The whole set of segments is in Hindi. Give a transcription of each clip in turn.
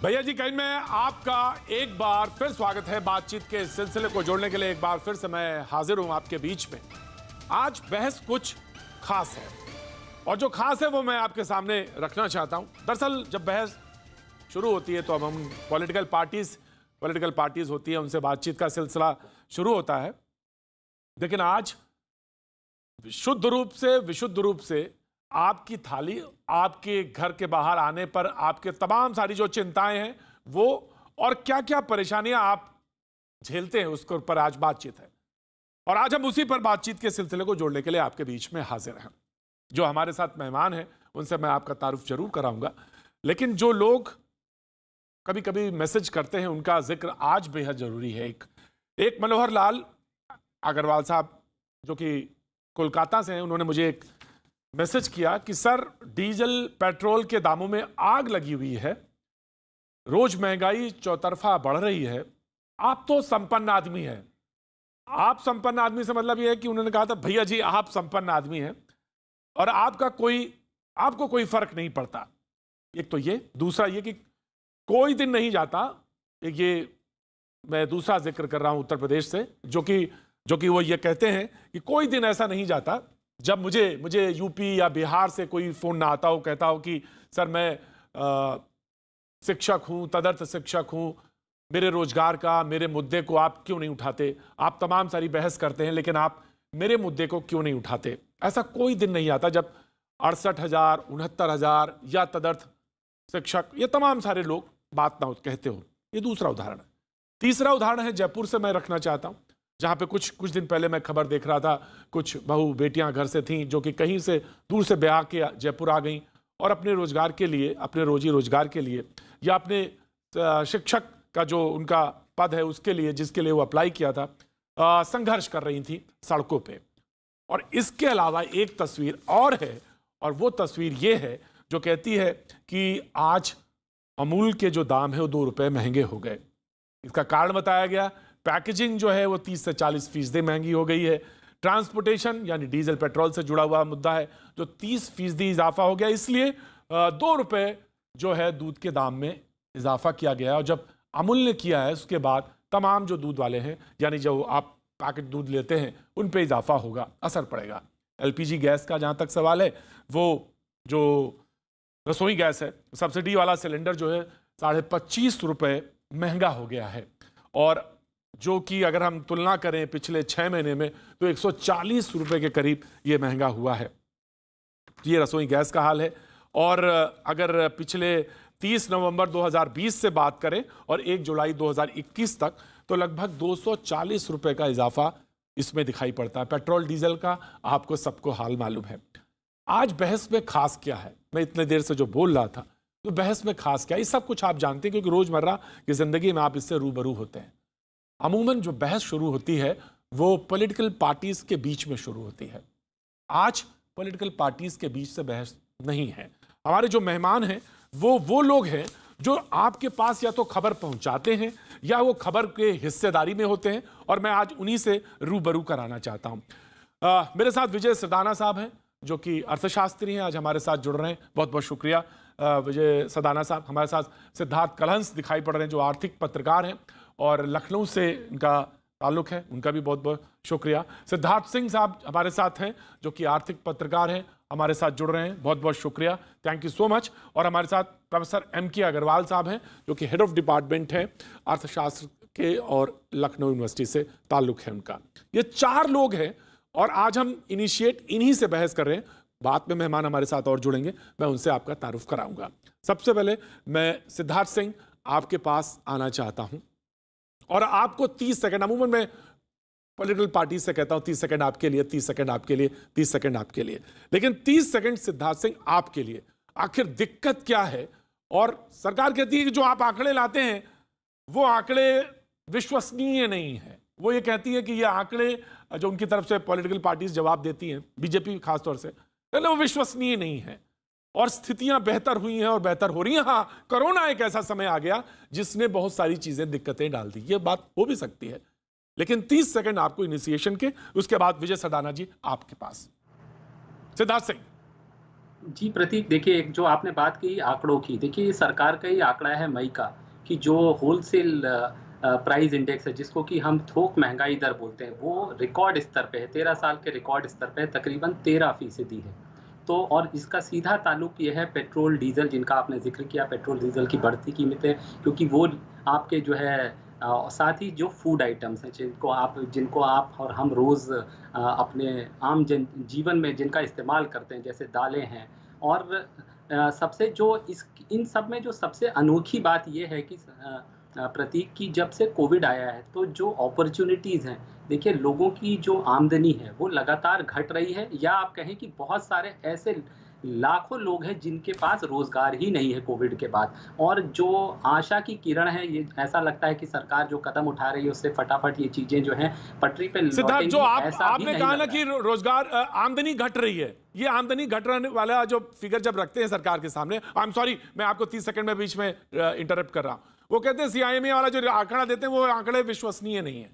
भैया जी, कहीं मैं आपका एक बार फिर स्वागत है। बातचीत के सिलसिले को जोड़ने के लिए एक बार फिर से मैं हाजिर हूं आपके बीच में। आज बहस कुछ खास है और जो खास है वो मैं आपके सामने रखना चाहता हूं। दरअसल जब बहस शुरू होती है तो अब हम पॉलिटिकल पार्टीज होती है, उनसे बातचीत का सिलसिला शुरू होता है। लेकिन आज विशुद्ध रूप से आपकी थाली, आपके घर के बाहर आने पर आपके तमाम सारी जो चिंताएं हैं वो और क्या क्या परेशानियां आप झेलते हैं उसके ऊपर आज बातचीत है। और आज हम उसी पर बातचीत के सिलसिले को जोड़ने के लिए आपके बीच में हाजिर हैं। जो हमारे साथ मेहमान हैं उनसे मैं आपका तारुफ जरूर कराऊंगा, लेकिन जो लोग कभी कभी मैसेज करते हैं उनका जिक्र आज बेहद जरूरी है। एक मनोहर लाल अग्रवाल साहब जो कि कोलकाता से हैं, उन्होंने मुझे एक मैसेज किया कि सर, डीजल पेट्रोल के दामों में आग लगी हुई है, रोज महंगाई चौतरफा बढ़ रही है, आप तो संपन्न आदमी हैं। आप संपन्न आदमी से मतलब यह है कि उन्होंने कहा था भैया जी आप संपन्न आदमी हैं और आपको कोई फर्क नहीं पड़ता। एक तो ये, दूसरा ये कि कोई दिन नहीं जाता, ये मैं दूसरा जिक्र कर रहा हूं उत्तर प्रदेश से, जो कि वो ये कहते हैं कि कोई दिन ऐसा नहीं जाता जब मुझे यूपी या बिहार से कोई फोन ना आता हो, कहता हो कि सर मैं शिक्षक हूं, तदर्थ शिक्षक हूं, मेरे रोजगार का, मेरे मुद्दे को आप क्यों नहीं उठाते। आप तमाम सारी बहस करते हैं लेकिन आप मेरे मुद्दे को क्यों नहीं उठाते। ऐसा कोई दिन नहीं आता जब 68,000, 69,000 या तदर्थ शिक्षक, ये तमाम सारे लोग बात ना कहते हो। ये दूसरा उदाहरण है। तीसरा उदाहरण है जयपुर से मैं रखना चाहता हूं, जहां पे कुछ दिन पहले मैं खबर देख रहा था, कुछ बहू बेटियां घर से थीं जो कि कहीं से दूर से ब्याह के जयपुर आ गईं और अपने रोजगार के लिए, अपने रोजी रोजगार के लिए या अपने शिक्षक का जो उनका पद है उसके लिए, जिसके लिए वो अप्लाई किया था, संघर्ष कर रही थी सड़कों पे। और इसके अलावा एक तस्वीर और है, और वो तस्वीर ये है जो कहती है कि आज अमूल के जो दाम है वो 2 रुपए महंगे हो गए। इसका कारण बताया गया, पैकेजिंग जो है वो 30 से 40% महंगी हो गई है। ट्रांसपोर्टेशन यानी डीजल पेट्रोल से जुड़ा हुआ मुद्दा है जो 30% इजाफा हो गया, इसलिए 2 रुपए जो है दूध के दाम में इजाफा किया गया। और जब अमूल ने किया है उसके बाद तमाम जो दूध वाले हैं, यानी जो आप पैकेट दूध लेते हैं, उन पे इजाफा होगा, असर पड़ेगा। एलपीजी गैस का जहाँ तक सवाल है, वो जो रसोई गैस है, सब्सिडी वाला सिलेंडर जो है 25.5 रुपये महंगा हो गया है। और जो कि अगर हम तुलना करें पिछले 6 महीने में तो 140 रुपये के करीब ये महंगा हुआ है। ये रसोई गैस का हाल है। और अगर पिछले 30 नवंबर 2020 से बात करें और 1 जुलाई 2021 तक, तो लगभग 240 रुपये का इजाफा इसमें दिखाई पड़ता है। पेट्रोल डीजल का आपको सबको हाल मालूम है। आज बहस में खास क्या है, मैं इतने देर से जो बोल रहा था, तो बहस में खास क्या है, ये सब कुछ आप जानते हैं क्योंकि रोजमर्रा की जिंदगी में आप इससे रूबरू होते हैं। अमूमन जो बहस शुरू होती है वो पॉलिटिकल पार्टीज के बीच में शुरू होती है। आज पॉलिटिकल पार्टीज के बीच से बहस नहीं है। हमारे जो मेहमान हैं वो लोग हैं जो आपके पास या तो खबर पहुंचाते हैं या वो खबर के हिस्सेदारी में होते हैं, और मैं आज उन्हीं से रूबरू कराना चाहता हूं। मेरे साथ विजय सदाना साहब हैं जो कि अर्थशास्त्री हैं, आज हमारे साथ जुड़ रहे हैं। बहुत बहुत शुक्रिया विजय सदाना साहब। हमारे साथ सिद्धार्थ कलहंस दिखाई पड़ रहे हैं जो आर्थिक पत्रकार हैं और लखनऊ से इनका ताल्लुक है, उनका भी बहुत बहुत शुक्रिया। सिद्धार्थ सिंह साहब हमारे साथ हैं जो कि आर्थिक पत्रकार हैं, हमारे साथ जुड़ रहे हैं, बहुत बहुत शुक्रिया, थैंक यू सो मच। और हमारे साथ प्रोफेसर M.K. अग्रवाल साहब हैं जो कि हेड ऑफ डिपार्टमेंट हैं अर्थशास्त्र के और लखनऊ यूनिवर्सिटी से ताल्लुक है उनका। ये 4 लोग हैं और आज हम इनिशिएट इन्हीं से बहस कर रहे हैं। बाद में मेहमान हमारे साथ और जुड़ेंगे, मैं उनसे आपका तारुफ कराऊंगा। सबसे पहले मैं सिद्धार्थ सिंह आपके पास आना चाहता हूं और आपको 30 सेकंड, अमूमन मैं पॉलिटिकल पार्टी से कहता हूं 30 सेकंड आपके लिए, 30 सेकंड आपके लिए, 30 सेकंड आपके लिए, लेकिन 30 सेकंड सिद्धार्थ सिंह आपके लिए। आखिर दिक्कत क्या है? और सरकार कहती है कि जो आप आंकड़े लाते हैं वो आंकड़े विश्वसनीय नहीं है। वो ये कहती है कि ये आंकड़े जो उनकी तरफ से पॉलिटिकल पार्टीज जवाब देती हैं, बीजेपी खासतौर से, वो विश्वसनीय नहीं है और स्थितियां बेहतर हुई हैं और बेहतर हो रही हैं। हाँ, कोरोना एक ऐसा समय आ गया जिसने बहुत सारी चीजें दिक्कतें डाल दी, ये बात हो भी सकती है, लेकिन 30 सेकंड आपको इनिशिएशन के, उसके बाद विजय सदाना जी आपके पास। सिद्धार्थ सिंह। जी, प्रतीक देखिए, एक जो आपने बात की आँकड़ों की, देखिए ये सरकार का ही आँकड़ा है मई का, कि जो होलसेल प्राइस इंडेक्स है, जिसको कि हम थोक महँगाई दर बोलते हैं, वो रिकॉर्ड स्तर पे है, 13 साल के रिकॉर्ड स्तर पे है, तकरीबन 13% है। तो और इसका सीधा ताल्लुक ये है पेट्रोल, डीज़ल जिनका आपने ज़िक्र किया, पेट्रोल, डीज़ल की बढ़ती कीमतें, क्योंकि वो आपके जो है साथ ही जो फूड आइटम्स हैं, जिनको आप और हम रोज़ अपने आम जीवन में जिनका इस्तेमाल करते हैं, जैसे दालें हैं। और सबसे जो इस इन सब में जो सबसे अनोखी बात ये है कि प्रतीक की जब से कोविड आया है, तो जो अपॉर्च्युनिटीज़ हैं, देखिए लोगों की जो आमदनी है, वो लगातार घट रही है, या आप कहें कि बहुत सारे ऐसे लाखों लोग हैं जिनके पास रोज़गार ही नहीं है कोविड के बाद। और जो आशा की किरण है, ये ऐसा लगता है कि सरकार जो कदम उठा रही है, उससे फटाफट ये चीज़ें जो हैं पटरी पे सिद्धार्थ, जो लौटेंगी, ऐसा भी आपने नहीं कहा लग ना रहा कि है। रोजगार आमदनी घट रही है, ये आमदनी घटने वाला जो फिगर जब रखते हैं सरकार के सामने, आई एम सॉरी, मैं आपको 30 सेकंड में बीच में इंटरप्ट कर रहा हूं, वो कहते हैं सीआईएमए वाला जो आंकड़ा देते हैं वो आंकड़े विश्वसनीय नहीं है।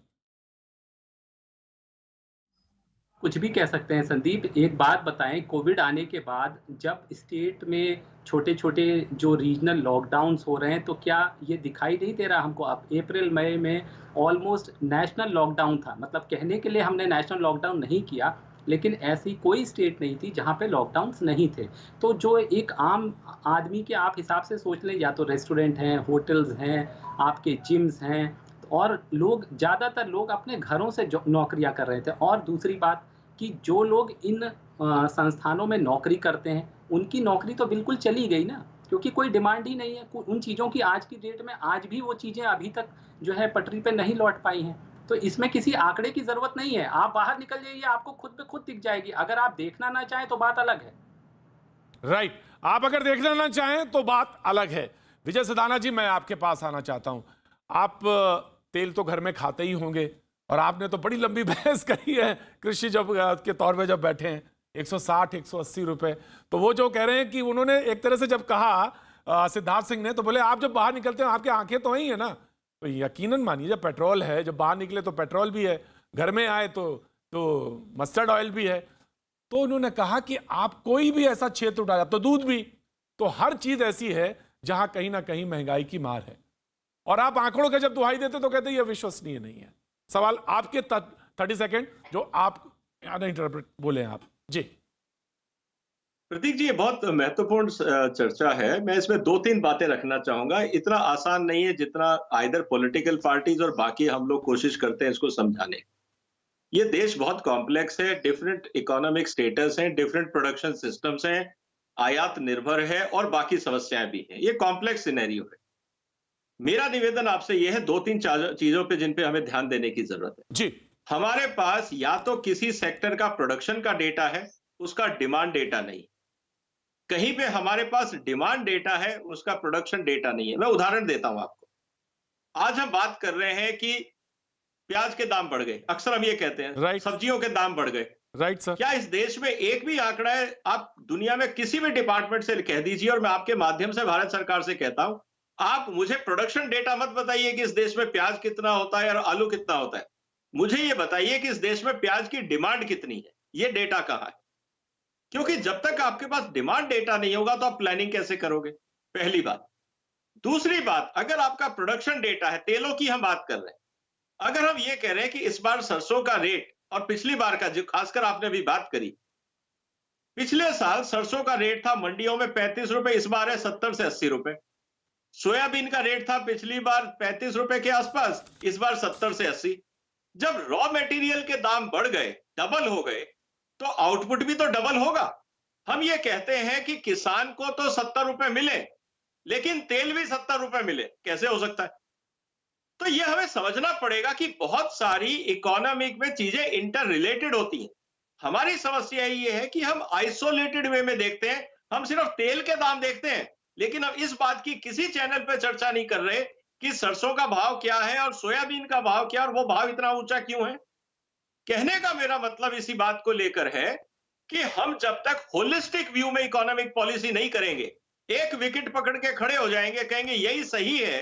कुछ भी कह सकते हैं संदीप। एक बात बताएँ, कोविड आने के बाद जब स्टेट में छोटे-छोटे जो रीजनल लॉकडाउन्स हो रहे हैं, तो क्या ये दिखाई नहीं दे रहा हमको? अब अप्रैल, मई में ऑलमोस्ट नेशनल लॉकडाउन था। मतलब कहने के लिए हमने नेशनल लॉकडाउन नहीं किया, लेकिन ऐसी कोई स्टेट नहीं थी जहाँ पे लॉकडाउन्स नहीं थे। तो जो एक आम आदमी के आप हिसाब से सोच लें, या तो रेस्टोरेंट हैं, होटल्स हैं, आपके जिम्स हैं, और लोग, ज़्यादातर लोग अपने घरों से जो नौकरियाँ कर रहे थे। और दूसरी बात, कि जो लोग इन संस्थानों में नौकरी करते हैं, उनकी नौकरी तो बिल्कुल चली गई ना, क्योंकि कोई डिमांड ही नहीं है उन चीज़ों की। आज की डेट में आज भी वो चीज़ें अभी तक जो है पटरी पे नहीं लौट पाई हैं। तो इसमें किसी आंकड़े की ज़रूरत नहीं है। आप बाहर निकल जाइए, आपको खुद ब खुद दिख जाएगी। अगर आप देखना ना चाहें तो बात अलग है। राइट, आप अगर देखना ना चाहें तो बात अलग है। विजय सदाना जी, मैं आपके पास आना चाहता हूं। आप तेल तो घर में खाते ही होंगे, और आपने तो बड़ी लंबी बहस करी है कृषि जब के तौर पे जब बैठे हैं, 160 180 रुपए। तो वो जो कह रहे हैं कि उन्होंने एक तरह से जब कहा सिद्धार्थ सिंह ने, तो बोले आप जब बाहर निकलते हो आपकी आंखें तो ही है ना। तो यकीनन मानिए, जब पेट्रोल है, जब बाहर निकले तो पेट्रोल भी है, घर में आए तो मस्टर्ड ऑयल भी है। तो उन्होंने कहा कि आप कोई भी ऐसा क्षेत्र उठा, तो दूध भी, तो हर चीज ऐसी है जहां कहीं ना कहीं महंगाई की मार है। और आप आंकड़ों का जब दुहाई देते तो कहते ये विश्वसनीय नहीं है। सवाल आपके 30 सेकेंड जो आप इंटरप्रेट बोले आप जी। प्रतीक जी, ये बहुत महत्वपूर्ण चर्चा है। मैं इसमें 2-3 बातें रखना चाहूँगा। इतना आसान नहीं है जितना आइदर पॉलिटिकल पार्टीज़ और बाकी हम लोग कोशिश करते हैं इसको समझाने की। ये देश बहुत कॉम्प्लेक्स है, डिफरेंट इकोनॉमिक स्टेटस हैं, डिफरेंट प्रोडक्शन सिस्टम्स हैं, आयात निर्भर है और बाकी समस्याएँ भी हैं। ये कॉम्प्लेक्स सिनेरियो है। मेरा निवेदन आपसे ये है 2-3 चीज़ों पे जिन पे हमें ध्यान देने की ज़रूरत है। जी। हमारे पास या तो किसी सेक्टर का प्रोडक्शन का डेटा है, उसका डिमांड डेटा नहीं। कहीं पे हमारे पास डिमांड डेटा है, उसका प्रोडक्शन डेटा नहीं है। मैं उदाहरण देता हूं आपको। आज हम बात कर रहे हैं कि प्याज के दाम बढ़ गए। अक्सर हम ये कहते हैं, राइट। सब्जियों के दाम बढ़ गए। Right sir. क्या इस देश में एक भी आंकड़ा है? आप दुनिया में किसी भी डिपार्टमेंट से कह दीजिए, और मैं आपके माध्यम से भारत सरकार से कहता हूं, आप मुझे प्रोडक्शन डेटा मत बताइए कि इस देश में प्याज कितना होता है और आलू कितना होता है। मुझे ये बताइए कि इस देश में प्याज की डिमांड कितनी है। ये डेटा कहां है? क्योंकि जब तक आपके पास डिमांड डेटा नहीं होगा तो आप प्लानिंग कैसे करोगे? पहली बात। दूसरी बात, अगर आपका प्रोडक्शन डेटा है, तेलों की हम बात कर रहे हैं, अगर हम ये कह रहे हैं कि इस बार सरसों का रेट और पिछली बार का, जो खासकर आपने अभी बात करी, पिछले साल सरसों का रेट था मंडियों में 35 रुपए, इस बार है 70 से 80 रुपए। सोयाबीन का रेट था पिछली बार 35 रुपए के आसपास, इस बार 70 से 80। जब रॉ मटेरियल के दाम बढ़ गए, डबल हो गए, तो आउटपुट भी तो डबल होगा। हम ये कहते हैं कि किसान को तो 70 रुपए मिले, लेकिन तेल भी 70 रुपए मिले, कैसे हो सकता है? तो ये हमें समझना पड़ेगा कि बहुत सारी इकोनॉमिक में चीजें इंटर रिलेटेड होती हैं। हमारी समस्या ये है कि हम आइसोलेटेड वे में देखते हैं, हम सिर्फ तेल के दाम देखते हैं, लेकिन हम इस बात की किसी चैनल पे चर्चा नहीं कर रहे कि सरसों का भाव क्या है और सोयाबीन का भाव क्या है और वो भाव इतना ऊंचा क्यों है। कहने का मेरा मतलब इसी बात को लेकर है कि हम जब तक होलिस्टिक व्यू में इकोनॉमिक पॉलिसी नहीं करेंगे, एक विकेट पकड़ के खड़े हो जाएंगे, कहेंगे यही सही है,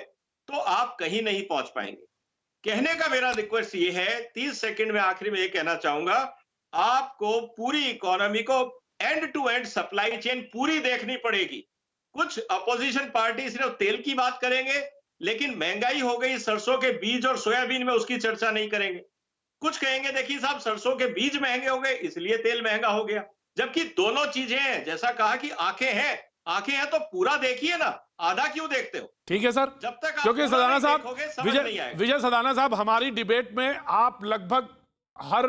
तो आप कहीं नहीं पहुंच पाएंगे। कहने का मेरा रिक्वेस्ट ये है, 30 सेकंड में आखिरी में ये कहना चाहूंगा, आपको पूरी इकोनॉमी को end to end supply chain पूरी देखनी पड़ेगी। कुछ अपोजिशन पार्टी सिर्फ तेल की बात करेंगे, लेकिन महंगाई हो गई सरसों के बीज और सोयाबीन में, उसकी चर्चा नहीं करेंगे। कुछ कहेंगे देखिए साहब सरसों के बीज महंगे हो गए इसलिए तेल महंगा हो गया, जबकि दोनों चीजें हैं। जैसा कहा कि आंखें हैं तो पूरा देखिए ना, आधा क्यों देखते हो? ठीक है सर, जब तक आप क्योंकि सदाना साहब, देखोगे, समझ नहीं आएगा। विजय सदाना साहब, हमारी डिबेट में आप लगभग हर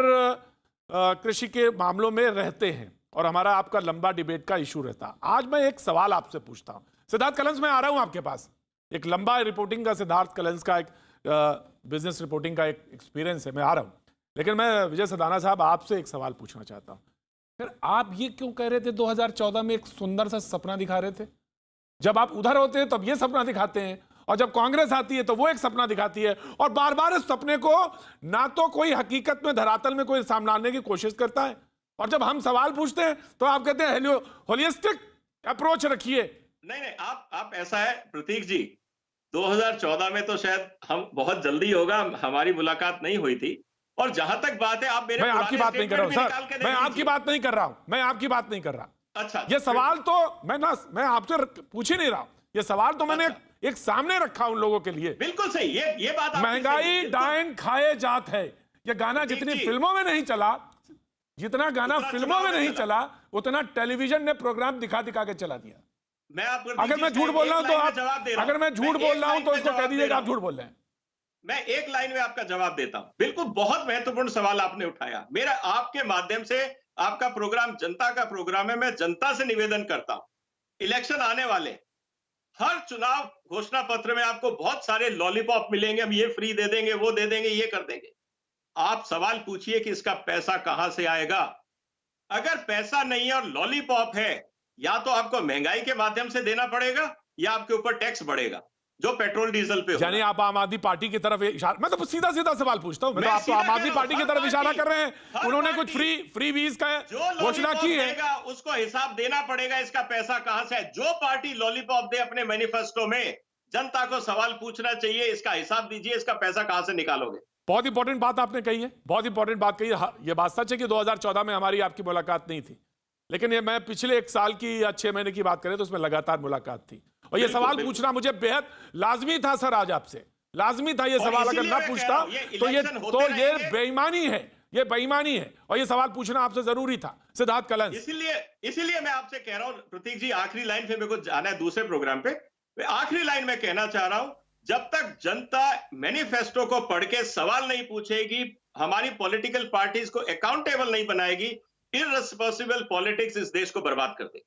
कृषि के मामलों में रहते हैं और हमारा आपका लंबा डिबेट का इशू रहता। आज मैं एक सवाल आपसे पूछता हूं। सिद्धार्थ कलंस, मैं आ रहा हूं आपके पास। एक लंबा रिपोर्टिंग का सिद्धार्थ कलंस का, एक बिजनेस रिपोर्टिंग का एक एक्सपीरियंस है, मैं आ रहा हूं। लेकिन मैं विजय सदाना साहब आपसे एक सवाल पूछना चाहता हूं। फिर आप ये क्यों कह रहे थे 2014 में एक सुंदर सा सपना दिखा रहे थे? जब आप उधर होते हैं तब ये सपना दिखाते हैं, और जब कांग्रेस आती है तो वो एक सपना दिखाती है, और बार बार इस सपने को ना तो कोई हकीकत में, धरातल में कोई सामने लाने की कोशिश करता है, और जब हम सवाल पूछते हैं तो आप कहते हैं होलिस्टिक अप्रोच रखिए। नहीं, आप ऐसा है प्रतीक जी, 2014 में तो शायद हम बहुत जल्दी होगा, हमारी मुलाकात नहीं हुई थी। और जहां तक बात है, आप मेरे मैं आपकी बात नहीं कर रहा हूं सर, मैं आपकी बात नहीं कर रहा हूं, मैं आपकी बात नहीं कर रहा। अच्छा, ये सवाल तो मैं आपसे पूछ ही नहीं रहा, ये सवाल तो मैंने एक सामने रखा उन लोगों के लिए। बिल्कुल सही, ये बात महंगाई डाइन खाए जात है, ये गाना जितनी फिल्मों में नहीं चला, जितना गाना फिल्मों में नहीं चला, उतना टेलीविजन ने प्रोग्राम दिखा दिखा के चला दिया। मैं आपको, अगर मैं झूठ बोल रहा हूं तो आप, अगर मैं झूठ बोल रहा हूं तो इसको कह दीजिएगा आप झूठ बोल रहे हैं। मैं एक लाइन में आपका जवाब देता हूं। बिल्कुल, बहुत महत्वपूर्ण सवाल आपने उठाया। मेरा आपके माध्यम से, आपका प्रोग्राम जनता का प्रोग्राम है, मैं जनता से निवेदन करता हूं, इलेक्शन आने वाले, हर चुनाव घोषणा पत्र में आपको बहुत सारे लॉलीपॉप मिलेंगे, हम ये फ्री दे देंगे, वो दे देंगे, ये कर देंगे। आप सवाल पूछिए कि इसका पैसा कहां से आएगा। अगर पैसा नहीं है और लॉलीपॉप है, या तो आपको महंगाई के माध्यम से देना पड़ेगा या आपके ऊपर टैक्स बढ़ेगा, जो पेट्रोल डीजल पे। यानी आप आम आदमी पार्टी की तरफ इशारा, मैं तो सीधा सीधा सवाल पूछता हूं, मैं तो आपको आम आदमी पार्टी की तरफ इशारा कर रहे हैं। उन्होंने कुछ फ्री वीज का घोषणा की है, उसको हिसाब देना पड़ेगा, इसका पैसा कहां से है। जो पार्टी लॉलीपॉप दे अपने मैनिफेस्टो में, जनता को सवाल पूछना चाहिए, इसका हिसाब दीजिए, इसका पैसा कहां से निकालोगे। बहुत इंपॉर्टेंट बात आपने कही है, बहुत इंपॉर्टेंट बात कही है। यह बात सच है कि 2014 में हमारी आपकी मुलाकात नहीं थी, लेकिन ये मैं पिछले एक साल की या 6 महीने की बात करें तो उसमें लगातार मुलाकात थी, और ये सवाल पूछना मुझे बेहद लाजमी था सर, आज आपसे लाजमी था ये सवाल। अगर ना पूछता तो ये बेईमानी है, ये बेईमानी है, और ये सवाल पूछना आपसे जरूरी था सिद्धार्थ कलंस। इसीलिए मैं आपसे कह रहा हूं प्रतीक जी, आखिरी लाइन पे मेरे को जाना है दूसरे प्रोग्राम पे। आखिरी लाइन में कहना चाह रहा हूं, जब तक जनता मैनिफेस्टो को पढ़ के सवाल नहीं पूछेगी, हमारी पॉलिटिकल पार्टीज को अकाउंटेबल नहीं बनाएगी, इररिस्पांसिबल पॉलिटिक्स इस देश को बर्बाद कर देगी।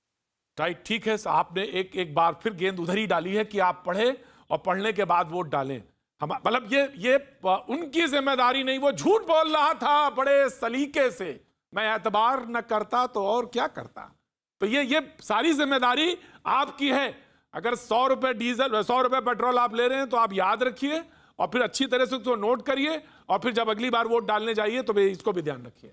राइट, ठीक है, आपने एक बार फिर गेंद उधर ही डाली है कि आप पढ़े और पढ़ने के बाद वोट डालें। हम मतलब ये उनकी जिम्मेदारी नहीं, वो झूठ बोल रहा था बड़े सलीके से, मैं एतबार न करता तो और क्या करता। तो ये सारी जिम्मेदारी आपकी है। अगर 100 रुपए डीजल, 100 रुपए पेट्रोल आप ले रहे हैं तो आप याद रखिए, और फिर अच्छी तरह से उसको नोट करिए, और फिर जब अगली बार वोट डालने जाइए तो इसको भी ध्यान रखिए,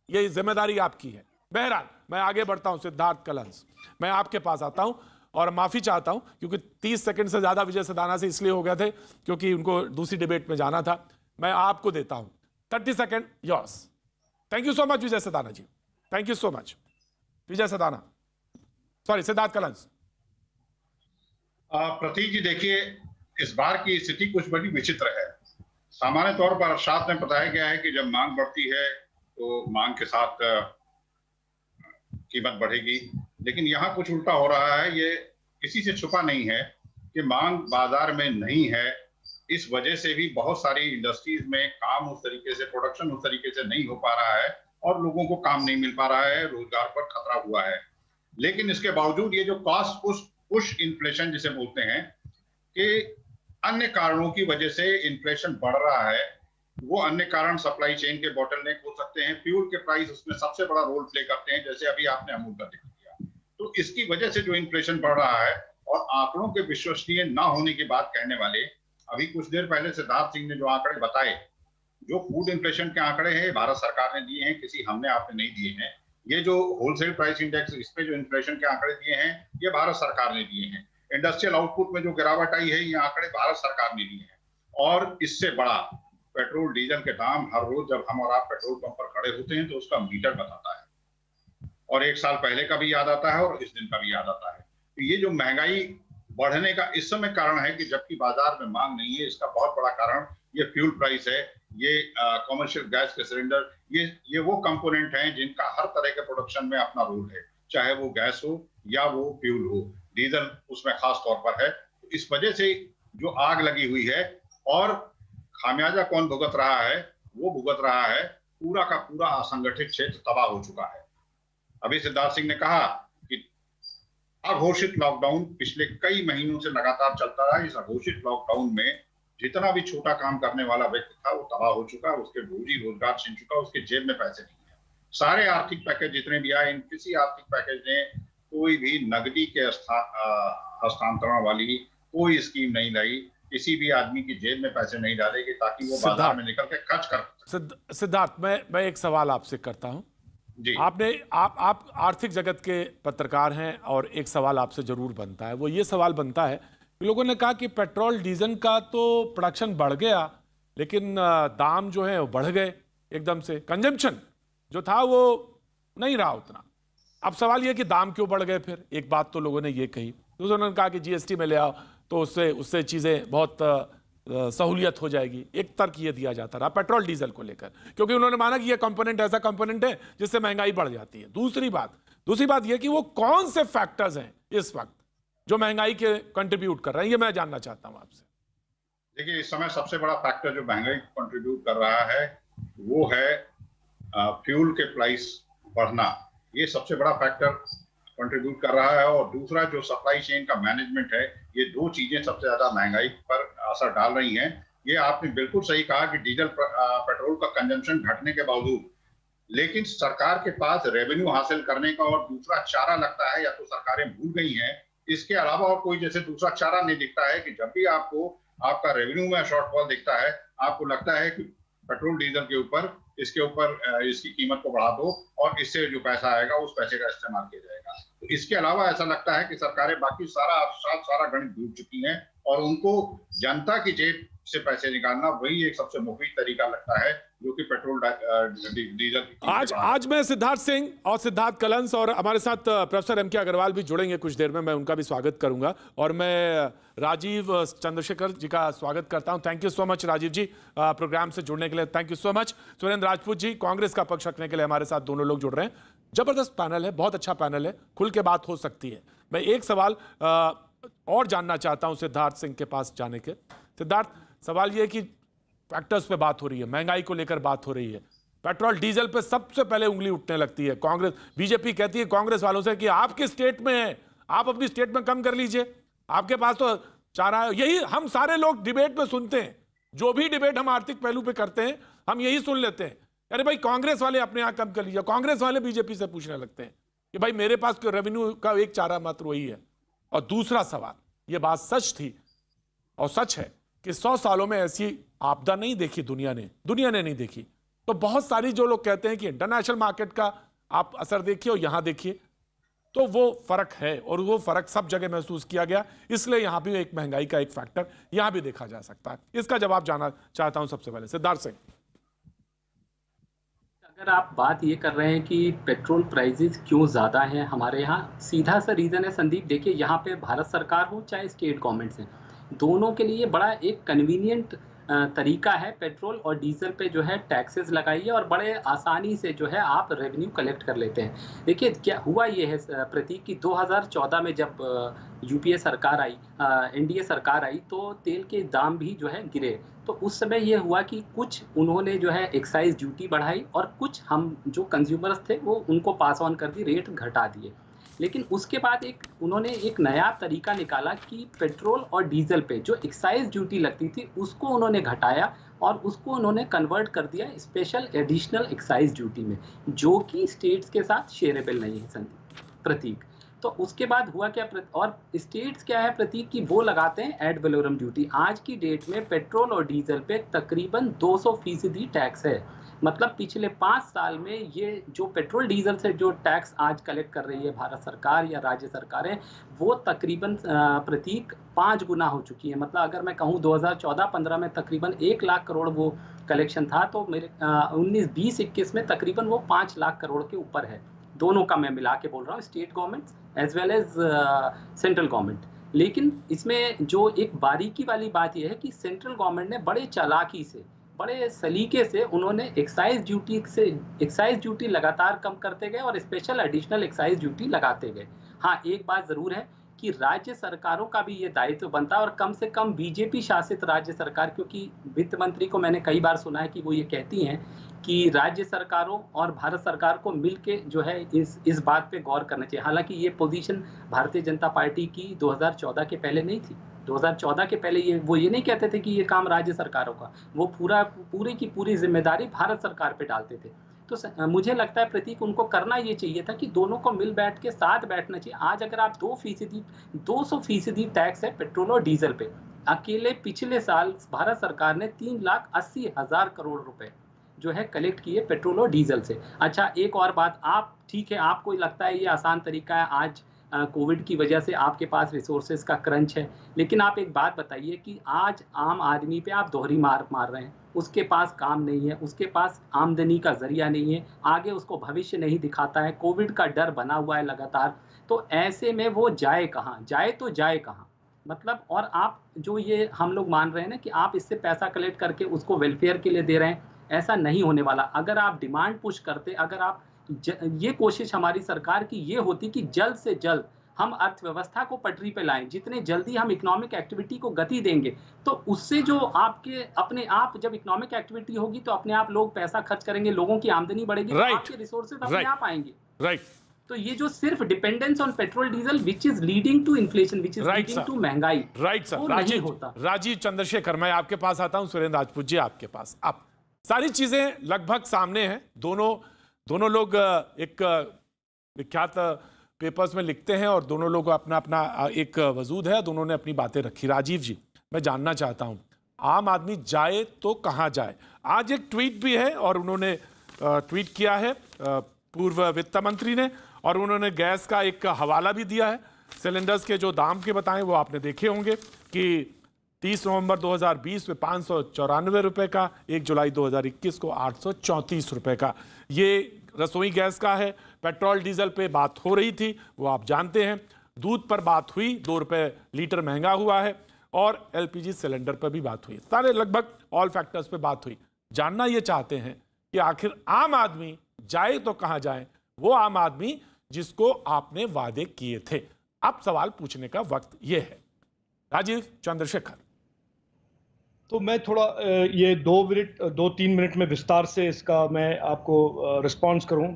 ये जिम्मेदारी आपकी है। बहरहाल मैं आगे बढ़ता हूं। सिद्धार्थ कलंस, मैं आपके पास आता हूं और माफी चाहता हूं, क्योंकि 30 सेकंड से ज्यादा विजय सदाना से इसलिए हो गए थे क्योंकि उनको दूसरी डिबेट में जाना था। मैं आपको देता हूं 30 second yours. Thank you so much Vijay Sadana ji, thank you so much Vijay Sadana, sorry Siddharth कलंस। प्रतीक जी, देखिए इस बार की स्थिति कुछ बड़ी विचित्र है। सामान्य तौर पर अर्थशास्त्र में बताया गया है कि जब मांग बढ़ती है तो मांग के साथ कीमत बढ़ेगी, लेकिन यहाँ कुछ उल्टा हो रहा है। ये किसी से छुपा नहीं है कि मांग बाजार में नहीं है, इस वजह से भी बहुत सारी इंडस्ट्रीज में काम उस तरीके से, प्रोडक्शन उस तरीके से नहीं हो पा रहा है और लोगों को काम नहीं मिल पा रहा है, रोजगार पर खतरा हुआ है। लेकिन इसके बावजूद ये जो कॉस्ट पुश इन्फ्लेशन जिसे बोलते हैं, कि अन्य कारणों की वजह से इन्फ्लेशन बढ़ रहा है, वो अन्य कारण सप्लाई चेन के बॉटलनेक हो सकते हैं, फ्यूल के प्राइस उसमें सबसे बड़ा रोल प्ले करते हैं, जैसे अभी आपने अमूल का जिक्र किया। तो इसकी वजह से जो इन्फ्लेशन बढ़ रहा है, और आंकड़ों के विश्वसनीय ना होने की बात कहने वाले, अभी कुछ देर पहले सिद्धार्थ सिंह ने जो आंकड़े बताए, जो फूड इन्फ्लेशन के आंकड़े हैं भारत सरकार ने दिए हैं, किसी हमने आपने नहीं दिए हैं। ये जो होलसेल प्राइस इंडेक्स, इस पे जो इन्फ्लेशन के आंकड़े दिए हैं, ये भारत सरकार ने दिए हैं। इंडस्ट्रियल आउटपुट में जो गिरावट आई है, ये आंकड़े भारत सरकार ने दिए हैं। और इससे बड़ा, पेट्रोल डीजल के दाम हर रोज जब हम और आप पेट्रोल पंप पर खड़े होते हैं तो उसका मीटर बताता है। और एक साल पहले का भी याद आता है और इस दिन का भी याद आता है। तो ये जो महंगाई बढ़ने का इस समय कारण है कि जबकि बाजार में मांग नहीं है, इसका बहुत बड़ा कारण ये फ्यूल प्राइस है, ये कमर्शियल गैस के सिलेंडर, ये वो कंपोनेंट हैं जिनका हर तरह के प्रोडक्शन में अपना रोल है, चाहे वो गैस हो या वो फ्यूल हो, डीजल उसमें खास तौर पर है। तो इस वजह से जो आग लगी हुई है, और खामियाजा कौन भुगत रहा है? वो भुगत रहा है पूरा का पूरा असंगठित क्षेत्र तबाह हो चुका है। अभी सिद्धार्थ सिंह ने कहा कि अघोषित लॉकडाउन पिछले कई महीनों से लगातार चलता रहा। इस अघोषित लॉकडाउन में जितना भी छोटा काम करने वाला व्यक्ति था वो तबाह हो चुका, उसके रोजी रोजगार छिन चुका, उसके जेब में पैसे नहीं है। सारे आर्थिक पैकेज जितने भी आए, इन किसी आर्थिक पैकेज ने कोई भी नकदी के हस्तांतरण वाली कोई स्कीम नहीं लाई, किसी भी आदमी की जेब में पैसे नहीं डालेगी ताकि वो बाजार में निकल के खर्च कर। सिद्धार्थ, मैं एक सवाल आपसे करता हूं जी। आप आर्थिक जगत के पत्रकार हैं और एक सवाल आपसे जरूर बनता है, वो ये सवाल बनता है, लोगों ने कहा कि पेट्रोल डीजल का तो प्रोडक्शन बढ़ गया लेकिन दाम जो है वो बढ़ गए एकदम से, कंजम्पशन जो था वो नहीं रहा उतना। अब सवाल ये कि दाम क्यों बढ़ गए? फिर एक बात तो लोगों ने ये कही, दूसरों ने कहा कि जीएसटी में ले आओ तो उससे चीजें बहुत सहूलियत हो जाएगी। एक तर्क ये दिया जाता रहा पेट्रोल डीजल को लेकर, क्योंकि उन्होंने माना कि ये कंपोनेंट ऐसा कंपोनेंट है जिससे महंगाई बढ़ जाती है। दूसरी बात ये कि वो कौन से फैक्टर्स हैं इस वक्त जो महंगाई के कंट्रीब्यूट कर रहे हैं, ये मैं जानना चाहता हूं आपसे। देखिए, इस समय सबसे बड़ा फैक्टर जो महंगाई कंट्रीब्यूट कर रहा है वो है फ्यूल के प्राइस बढ़ना, ये सबसे बड़ा फैक्टर कंट्रीब्यूट कर रहा है। और दूसरा जो सप्लाई चेन का मैनेजमेंट है, ये दो चीजें सबसे ज्यादा महंगाई पर असर डाल रही हैं। ये आपने बिल्कुल सही कहा कि डीजल पेट्रोल का कंजम्पशन घटने के बावजूद, लेकिन सरकार के पास रेवेन्यू हासिल करने का और दूसरा चारा लगता है, या तो सरकारें भूल गई हैं, इसके अलावा और कोई जैसे दूसरा चारा नहीं दिखता है कि जब भी आपको आपका रेवेन्यू में शॉर्टफॉल दिखता है, आपको लगता है कि पेट्रोल डीजल के ऊपर इसकी कीमत को बढ़ा दो और इससे जो पैसा आएगा उस पैसे का इस्तेमाल किया जाएगा। तो इसके अलावा ऐसा लगता है कि सरकारें बाकी सारा गणित भूल चुकी हैं और उनको जनता की जेब से पैसे निकालना वही एक सबसे मुफीद तरीका लगता है, जो कि पेट्रोल डीजल। आज मैं सिद्धार्थ सिंह और सिद्धार्थ कलंस और हमारे साथ प्रोफेसर एम के अग्रवाल भी जुड़ेंगे कुछ देर में, मैं उनका भी स्वागत करूंगा। और मैं राजीव चंद्रशेखर जी का स्वागत करता हूं। Thank you so much Rajiv ji programme से जुड़ने के लिए, thank you so much. Surendra Rajput ji Congress का पक्ष रखने के लिए हमारे साथ दोनों लोग जुड़ रहे हैं। जबरदस्त पैनल है, बहुत अच्छा पैनल है, खुल के बात हो सकती है। मैं एक सवाल और जानना चाहता हूं सिद्धार्थ सिंह के पास जाने के। सिद्धार्थ, सवाल यह कि फैक्टर्स पे बात हो रही है, महंगाई को लेकर बात हो रही है, पेट्रोल डीजल पे सबसे पहले उंगली उठने लगती है कांग्रेस। बीजेपी कहती है कांग्रेस वालों से कि आपके स्टेट में है, आप अपनी स्टेट में कम कर लीजिए, आपके पास तो चारा है। यही हम सारे लोग डिबेट में सुनते हैं, जो भी डिबेट हम आर्थिक पहलू पे करते हैं हम यही सुन लेते हैं, अरे भाई कांग्रेस वाले अपने यहां कम कर लीजिए। कांग्रेस वाले बीजेपी से पूछने लगते हैं कि भाई मेरे पास रेवेन्यू का एक चारा मात्र वही है। और दूसरा सवाल, ये बात सच थी और सच है कि 100 सालों में ऐसी आपदा नहीं देखी दुनिया ने नहीं देखी। तो बहुत सारी जो लोग कहते हैं कि इंटरनेशनल मार्केट का आप असर देखिए और यहां देखिए, तो वो फर्क है और वो फर्क सब जगह महसूस किया गया, इसलिए यहां भी एक महंगाई का एक फैक्टर यहां भी देखा जा सकता है। इसका जवाब जानना चाहता हूं सबसे पहले सिद्धार्थ सिंह। अगर आप बात ये कर रहे हैं कि पेट्रोल प्राइसेस क्यों ज़्यादा हैं हमारे यहाँ, सीधा सा रीज़न है संदीप। देखिए, यहाँ पे भारत सरकार हो चाहे स्टेट गवर्नमेंट्स हैं, दोनों के लिए बड़ा एक कन्वीनियंट तरीका है पेट्रोल और डीजल पे जो है टैक्सेस लगाइए और बड़े आसानी से जो है आप रेवेन्यू कलेक्ट कर लेते हैं। देखिए क्या हुआ ये है प्रतीक कि 2014 में जब यूपीए सरकार आई, एनडीए सरकार आई, तो तेल के दाम भी जो है गिरे। तो उस समय ये हुआ कि कुछ उन्होंने जो है एक्साइज ड्यूटी बढ़ाई और कुछ हम जो कंज्यूमर्स थे वो उनको पास ऑन कर दी, रेट घटा दिए। लेकिन उसके बाद उन्होंने एक नया तरीका निकाला कि पेट्रोल और डीजल पे जो एक्साइज ड्यूटी लगती थी उसको उन्होंने घटाया और उसको उन्होंने कन्वर्ट कर दिया स्पेशल एडिशनल एक्साइज ड्यूटी में, जो कि स्टेट्स के साथ शेयरेबल नहीं है प्रतीक। तो उसके बाद हुआ क्या, और स्टेट्स क्या है प्रतीक की वो लगाते हैं एड वैलोरम ड्यूटी। आज की डेट में पेट्रोल और डीजल पे तकरीबन 200% टैक्स है। मतलब पिछले 5 साल में ये जो पेट्रोल डीजल से जो टैक्स आज कलेक्ट कर रही है भारत सरकार या राज्य सरकारें, वो तकरीबन प्रतीक 5 गुना हो चुकी है। मतलब अगर मैं कहूँ 2014-15 में तकरीबन 1 लाख करोड़ वो कलेक्शन था, तो मेरे 19-20-21 में तकरीबन वो 5 लाख करोड़ के ऊपर है दोनों का मैं मिला के बोल रहा हूँ, state government as well as central government. लेकिन इसमें जो एक बारीकी वाली बात यह है कि सेंट्रल गवर्नमेंट ने बड़े चालाकी से, बड़े सलीके से उन्होंने एक्साइज ड्यूटी लगातार कम करते गए और स्पेशल एडिशनल एक्साइज ड्यूटी लगाते गए। हाँ, एक बात जरूर है कि राज्य सरकारों का भी ये दायित्व बनता है, और कम से कम बीजेपी शासित राज्य सरकार, क्योंकि वित्त मंत्री को मैंने कई बार सुना है कि वो ये कहती हैं कि राज्य सरकारों और भारत सरकार को मिलके जो है इस बात पे गौर करना चाहिए। हालांकि ये पोजीशन भारतीय जनता पार्टी की 2014 के पहले नहीं थी। 2014 के पहले वो ये नहीं कहते थे कि ये काम राज्य सरकारों का, वो पूरी की पूरी जिम्मेदारी भारत सरकार पे डालते थे। तो मुझे लगता है प्रतीक, उनको करना ये चाहिए था कि दोनों को मिल बैठ के साथ बैठना चाहिए। आज अगर आप 200% टैक्स है पेट्रोल और डीजल पे, अकेले पिछले साल भारत सरकार ने 3,80,000 करोड़ रुपए जो है कलेक्ट किए पेट्रोल और डीजल से। अच्छा, एक और बात, आप ठीक है, आपको लगता है ये आसान तरीका है, आज कोविड की वजह से आपके पास रिसोर्सेज का क्रंच है, लेकिन आप एक बात बताइए कि आज आम आदमी पे आप दोहरी मार रहे हैं। उसके पास काम नहीं है, उसके पास आमदनी का जरिया नहीं है, आगे उसको भविष्य नहीं दिखाता है, कोविड का डर बना हुआ है लगातार। तो ऐसे में वो जाए कहाँ, जाए कहाँ? मतलब, और आप जो ये हम लोग मान रहे हैं ना कि आप इससे पैसा कलेक्ट करके उसको वेलफेयर के लिए दे रहे हैं, ऐसा नहीं होने वाला। अगर आप डिमांड पुश करते, अगर आप ये कोशिश हमारी सरकार की ये होती कि जल्द से जल्द हम अर्थव्यवस्था को पटरी पे लाएं, जितने जल्दी हम इकोनॉमिक एक्टिविटी को गति देंगे, तो उससे जो आपके अपने आप, जब इकोनॉमिक एक्टिविटी होगी तो अपने आप लोग पैसा खर्च करेंगे, लोगों की आमदनी बढ़ेगी, तो आपके रिसोर्सेज अपने आप आएंगे। तो ये जो सिर्फ dependence on petrol diesel which is leading to inflation, which is leading to महंगाई, सर। राजीव चंद्रशेखर, मैं आपके पास आता हूं। सुरेंद्र राजपूत जी, आपके पास। आप सारी चीजें लगभग सामने हैं। दोनों लोग एक विख्यात पेपर्स में लिखते हैं और दोनों लोग अपना अपना एक वजूद है, दोनों ने अपनी बातें रखी। राजीव जी, मैं जानना चाहता हूं, आम आदमी जाए तो कहां जाए? आज एक ट्वीट भी है और उन्होंने ट्वीट किया है पूर्व वित्त मंत्री ने, और उन्होंने गैस का एक हवाला भी दिया है। सिलेंडर्स के जो दाम के बताएं वो आपने देखे होंगे कि 30 नवंबर 2020 में 594 रुपए का, 1 जुलाई 2021 को 834 रुपए का। ये रसोई गैस का है। पेट्रोल डीजल पे बात हो रही थी, वो आप जानते हैं। दूध पर बात हुई, 2 रुपए लीटर महंगा हुआ है, और एलपीजी सिलेंडर पर भी बात हुई। सारे लगभग ऑल फैक्टर्स पे बात हुई। जानना ये चाहते हैं कि आखिर आम आदमी जाए तो कहां जाए, वो आम आदमी जिसको आपने वादे किए थे। अब सवाल पूछने का वक्त ये है। राजीव चंद्रशेखर। तो मैं थोड़ा ये 2-3 मिनट में विस्तार से इसका मैं आपको रिस्पॉन्स करूं।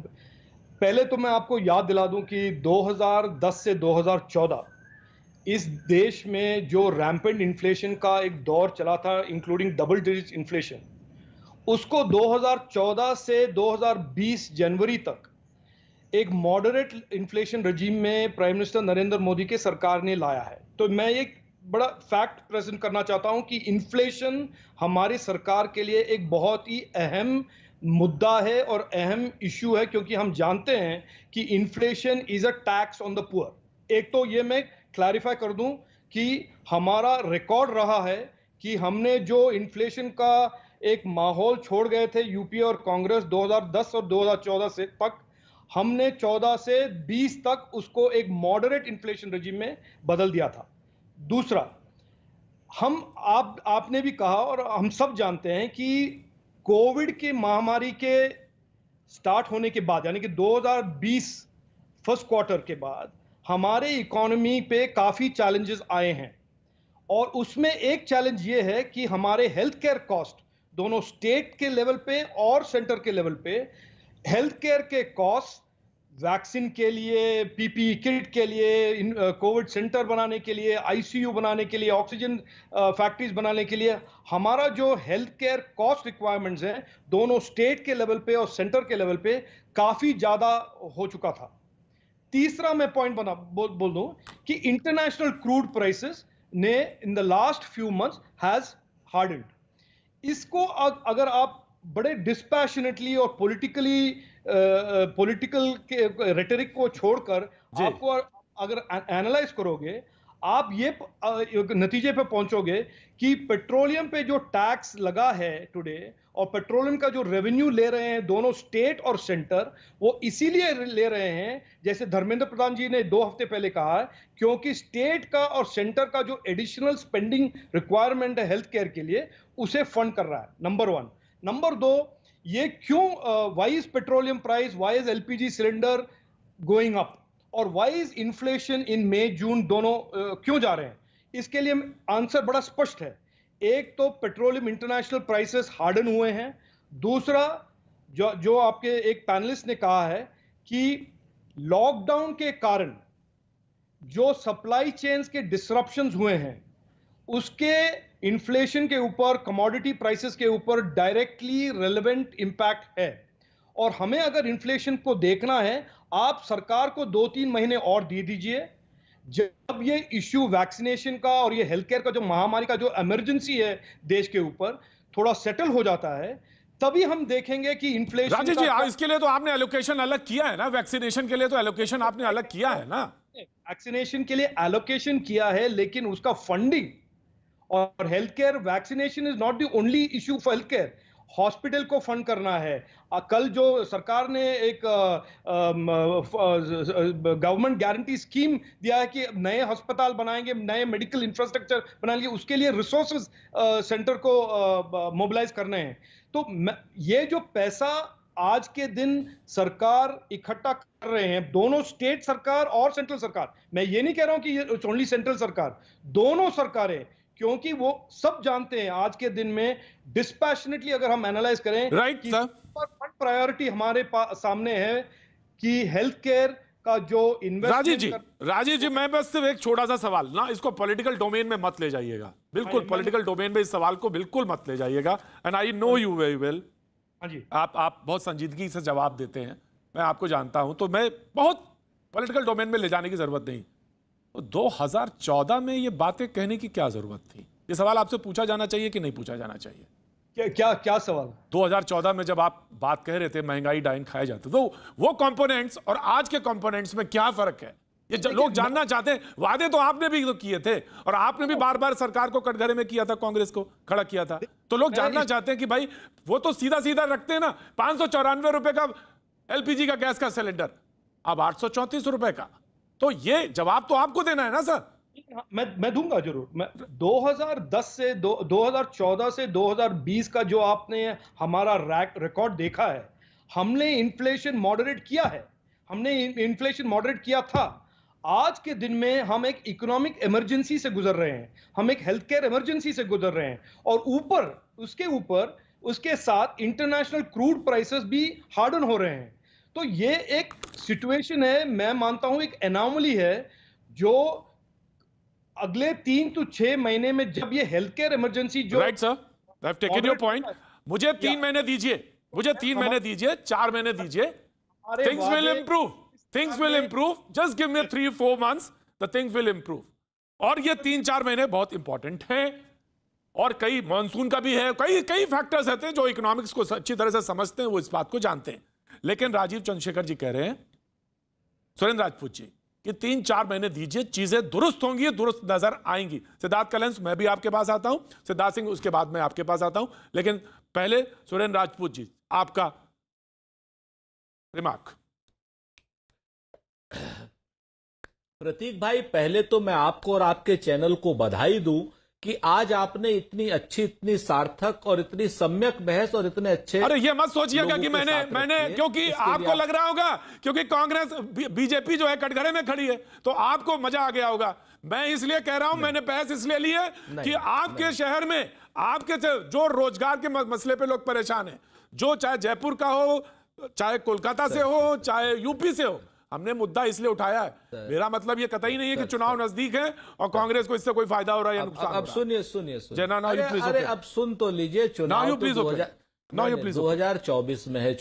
पहले तो मैं आपको याद दिला दूं कि 2010 से 2014 इस देश में जो रैम्पेंट इन्फ्लेशन का एक दौर चला था, इंक्लूडिंग डबल डिजिट इन्फ्लेशन, उसको 2014 से 2020 जनवरी तक एक मॉडरेट इन्फ्लेशन रजीम में प्राइम मिनिस्टर नरेंद्र मोदी के सरकार ने लाया है। तो मैं एक बड़ा फैक्ट प्रेजेंट करना चाहता हूं कि इन्फ्लेशन हमारी सरकार के लिए एक बहुत ही अहम मुद्दा है और अहम इशू है, क्योंकि हम जानते हैं कि inflation is a tax on the poor. एक तो ये मैं क्लैरिफाई कर दूं कि हमारा रिकॉर्ड रहा है कि हमने जो इन्फ्लेशन का एक माहौल छोड़ गए थे यूपीए और कांग्रेस 2010 और 2014 से तक, हमने 14 से 20 तक उसको एक मॉडरेट इन्फ्लेशन रजीम में बदल दिया था। दूसरा, आपने भी कहा और हम सब जानते हैं कि कोविड की महामारी के स्टार्ट होने के बाद, यानी कि 2020 फर्स्ट क्वार्टर के बाद, हमारे इकोनॉमी पे काफी चैलेंजेस आए हैं, और उसमें एक चैलेंज ये है कि हमारे हेल्थ केयर कॉस्ट, दोनों स्टेट के लेवल पे और सेंटर के लेवल पे, हेल्थ केयर के कॉस्ट, वैक्सीन के लिए, पीपीई किट के लिए, कोविड सेंटर बनाने के लिए, आईसीयू बनाने के लिए, ऑक्सीजन फैक्ट्रीज बनाने के लिए, हमारा जो हेल्थ केयर कॉस्ट रिक्वायरमेंट्स हैं दोनों स्टेट के लेवल पे और सेंटर के लेवल पे काफी ज्यादा हो चुका था। तीसरा मैं पॉइंट बोल दूं कि इंटरनेशनल क्रूड प्राइसेस ने in the last few months has hardened. इसको अगर आप बड़े डिस्पैशनेटली और पॉलिटिकल के रेटरिक को छोड़कर आपको अगर एनालाइज करोगे, आप ये नतीजे पे पहुंचोगे कि पेट्रोलियम पे जो टैक्स लगा है टुडे और पेट्रोलियम का जो रेवेन्यू ले रहे हैं दोनों स्टेट और सेंटर, वो इसीलिए ले रहे हैं, जैसे धर्मेंद्र प्रधान जी ने 2 हफ्ते पहले कहा है, क्योंकि स्टेट का और सेंटर का जो एडिशनल स्पेंडिंग रिक्वायरमेंट है हेल्थ केयर के लिए, उसे फंड कर रहा है, नंबर 1। नंबर 2, ये क्यों why is petroleum price, why is LPG cylinder going up और why is inflation in May June दोनों क्यों जा रहे हैं? इसके लिए आंसर बड़ा स्पष्ट है। एक तो पेट्रोलियम इंटरनेशनल प्राइसेस हार्डन हुए हैं। दूसरा, जो आपके एक पैनलिस्ट ने कहा है कि लॉकडाउन के कारण जो सप्लाई चेन्स के डिसरप्शंस हुए हैं, उसके इन्फ्लेशन के ऊपर, कमोडिटी प्राइसेस के ऊपर डायरेक्टली रेलेवेंट इंपैक्ट है। और हमें अगर इन्फ्लेशन को देखना है, आप सरकार को 2-3 महीने और दे दीजिए। जब ये इश्यू वैक्सीनेशन का और ये हेल्थ केयर का जो महामारी का जो इमरजेंसी है देश के ऊपर थोड़ा सेटल हो जाता है, तभी हम देखेंगे कि इन्फ्लेशन। राजेश जी, इसके लिए तो आपने एलोकेशन अलग किया है ना, वैक्सीनेशन के लिए तो एलोकेशन आपने अलग किया है ना। वैक्सीनेशन के लिए एलोकेशन किया है, लेकिन उसका फंडिंग और health care, vaccination is not the only issue for health care. Hospital को फंड करना है। कल जो सरकार ने एक गवर्नमेंट गारंटी स्कीम दिया है कि नए अस्पताल बनाएंगे, नए मेडिकल इंफ्रास्ट्रक्चर बनाएंगे, उसके लिए रिसोर्सेज सेंटर को मोबिलाइज करने हैं। तो ये जो पैसा आज के दिन सरकार इकट्ठा कर रहे हैं, दोनों स्टेट सरकार और सेंट्रल सरकार, मैं ये नहीं कह रहा हूं कि ये ओनली सेंट्रल सरकार, दोनों सरकारें, क्योंकि वो सब जानते हैं आज के दिन में डिस्पैशनेटली अगर हम एनालाइज करें, राइट कि सर, प्रायोरिटी हमारे सामने है कि हेल्थ केयर का जो इन्वेस्टमेंट। राजीव जी, मैं बस सिर्फ एक छोटा सा सवाल ना, इसको पॉलिटिकल डोमेन में मत ले जाइएगा, बिल्कुल पॉलिटिकल डोमेन में इस सवाल को बिल्कुल मत ले जाइएगा। And I know you very well. हाँ जी, आप बहुत संजीदगी से जवाब देते हैं, मैं आपको जानता हूं, तो मैं बहुत पॉलिटिकल डोमेन में ले जाने की जरूरत नहीं। तो 2014 में ये बातें कहने की क्या जरूरत थी? ये सवाल आपसे पूछा जाना चाहिए कि नहीं पूछा जाना चाहिए? क्या सवाल? 2014 में जब आप बात कह रहे थे महंगाई डाइन खाए जाते, तो वो कंपोनेंट्स और आज के कंपोनेंट्स में क्या फर्क है? ये लोग जानना चाहते हैं। वादे तो आपने भी तो किए थे और आपने भी बार बार सरकार को कटघरे में किया था, कांग्रेस को खड़ा किया था। तो लोग जानना चाहते हैं कि भाई वो तो सीधा सीधा रखते हैं ना, 594 रुपए का एलपीजी का गैस का सिलेंडर, अब 834 रुपए का। तो ये जवाब तो आपको देना है ना सर। मैं दूंगा जरूर। मैं 2014 से 2020 का जो आपने हमारा रिकॉर्ड देखा है, हमने इन्फ्लेशन मॉडरेट किया है, हमने इन्फ्लेशन मॉडरेट किया था। आज के दिन में हम एक इकोनॉमिक इमरजेंसी से गुजर रहे हैं, हम एक हेल्थ केयर इमरजेंसी से गुजर रहे हैं, और उसके साथ इंटरनेशनल क्रूड प्राइसेस भी हार्डन हो रहे हैं। तो ये एक सिचुएशन है, मैं मानता हूं एक एनॉमली है, जो अगले 3 to 6 महीने में जब ये हेल्थ केयर इमरजेंसी जो right sir, I have taken your point. मुझे 3 महीने दीजिए, मुझे 3 महीने दीजिए, 4 महीने दीजिए, things will improve, things will improve, just give me 3-4 months, the things will improve. और ये 3-4 महीने बहुत इंपॉर्टेंट हैं, और कई मॉनसून का भी है, कई फैक्टर्स रहते हैं जो इकोनॉमिक्स को अच्छी तरह से समझते हैं, वो इस बात को जानते हैं। लेकिन राजीव चंद्रशेखर जी कह रहे हैं, सुरेंद्र राजपूत जी, कि 3-4 महीने दीजिए, चीजें दुरुस्त होंगी, दुरुस्त नजर आएंगी। सिद्धार्थ कलेंस, मैं भी आपके पास आता हूं, सिद्धार्थ सिंह उसके बाद मैं आपके पास आता हूं, लेकिन पहले सुरेंद्र राजपूत जी, आपका रिमार्क। प्रतीक भाई, पहले तो मैं आपको और आपके चैनल को बधाई दूं कि आज आपने इतनी अच्छी, इतनी सार्थक और इतनी सम्यक बहस और इतने अच्छे। अरे ये मत सोचिएगा कि मैंने क्योंकि आपको लग रहा होगा क्योंकि कांग्रेस बीजेपी जो है कटघरे में खड़ी है तो आपको मजा आ गया होगा। मैं इसलिए कह रहा हूं, मैंने बहस इसलिए ली है कि आपके शहर में, आपके जो रोजगार के मसले पे लोग परेशान हैं, जो चाहे जयपुर का हो, चाहे कोलकाता से हो, चाहे यूपी से हो, हमने मुद्दा इसलिए उठाया है। मेरा मतलब ये कतई नहीं है कि चुनाव नजदीक है और कांग्रेस को इससे कोई फायदा हो रहा है या नुकसान हो रहा है। अब सुनिए अरे अब सुन तो लीजिए, चुनाव 2024 में है,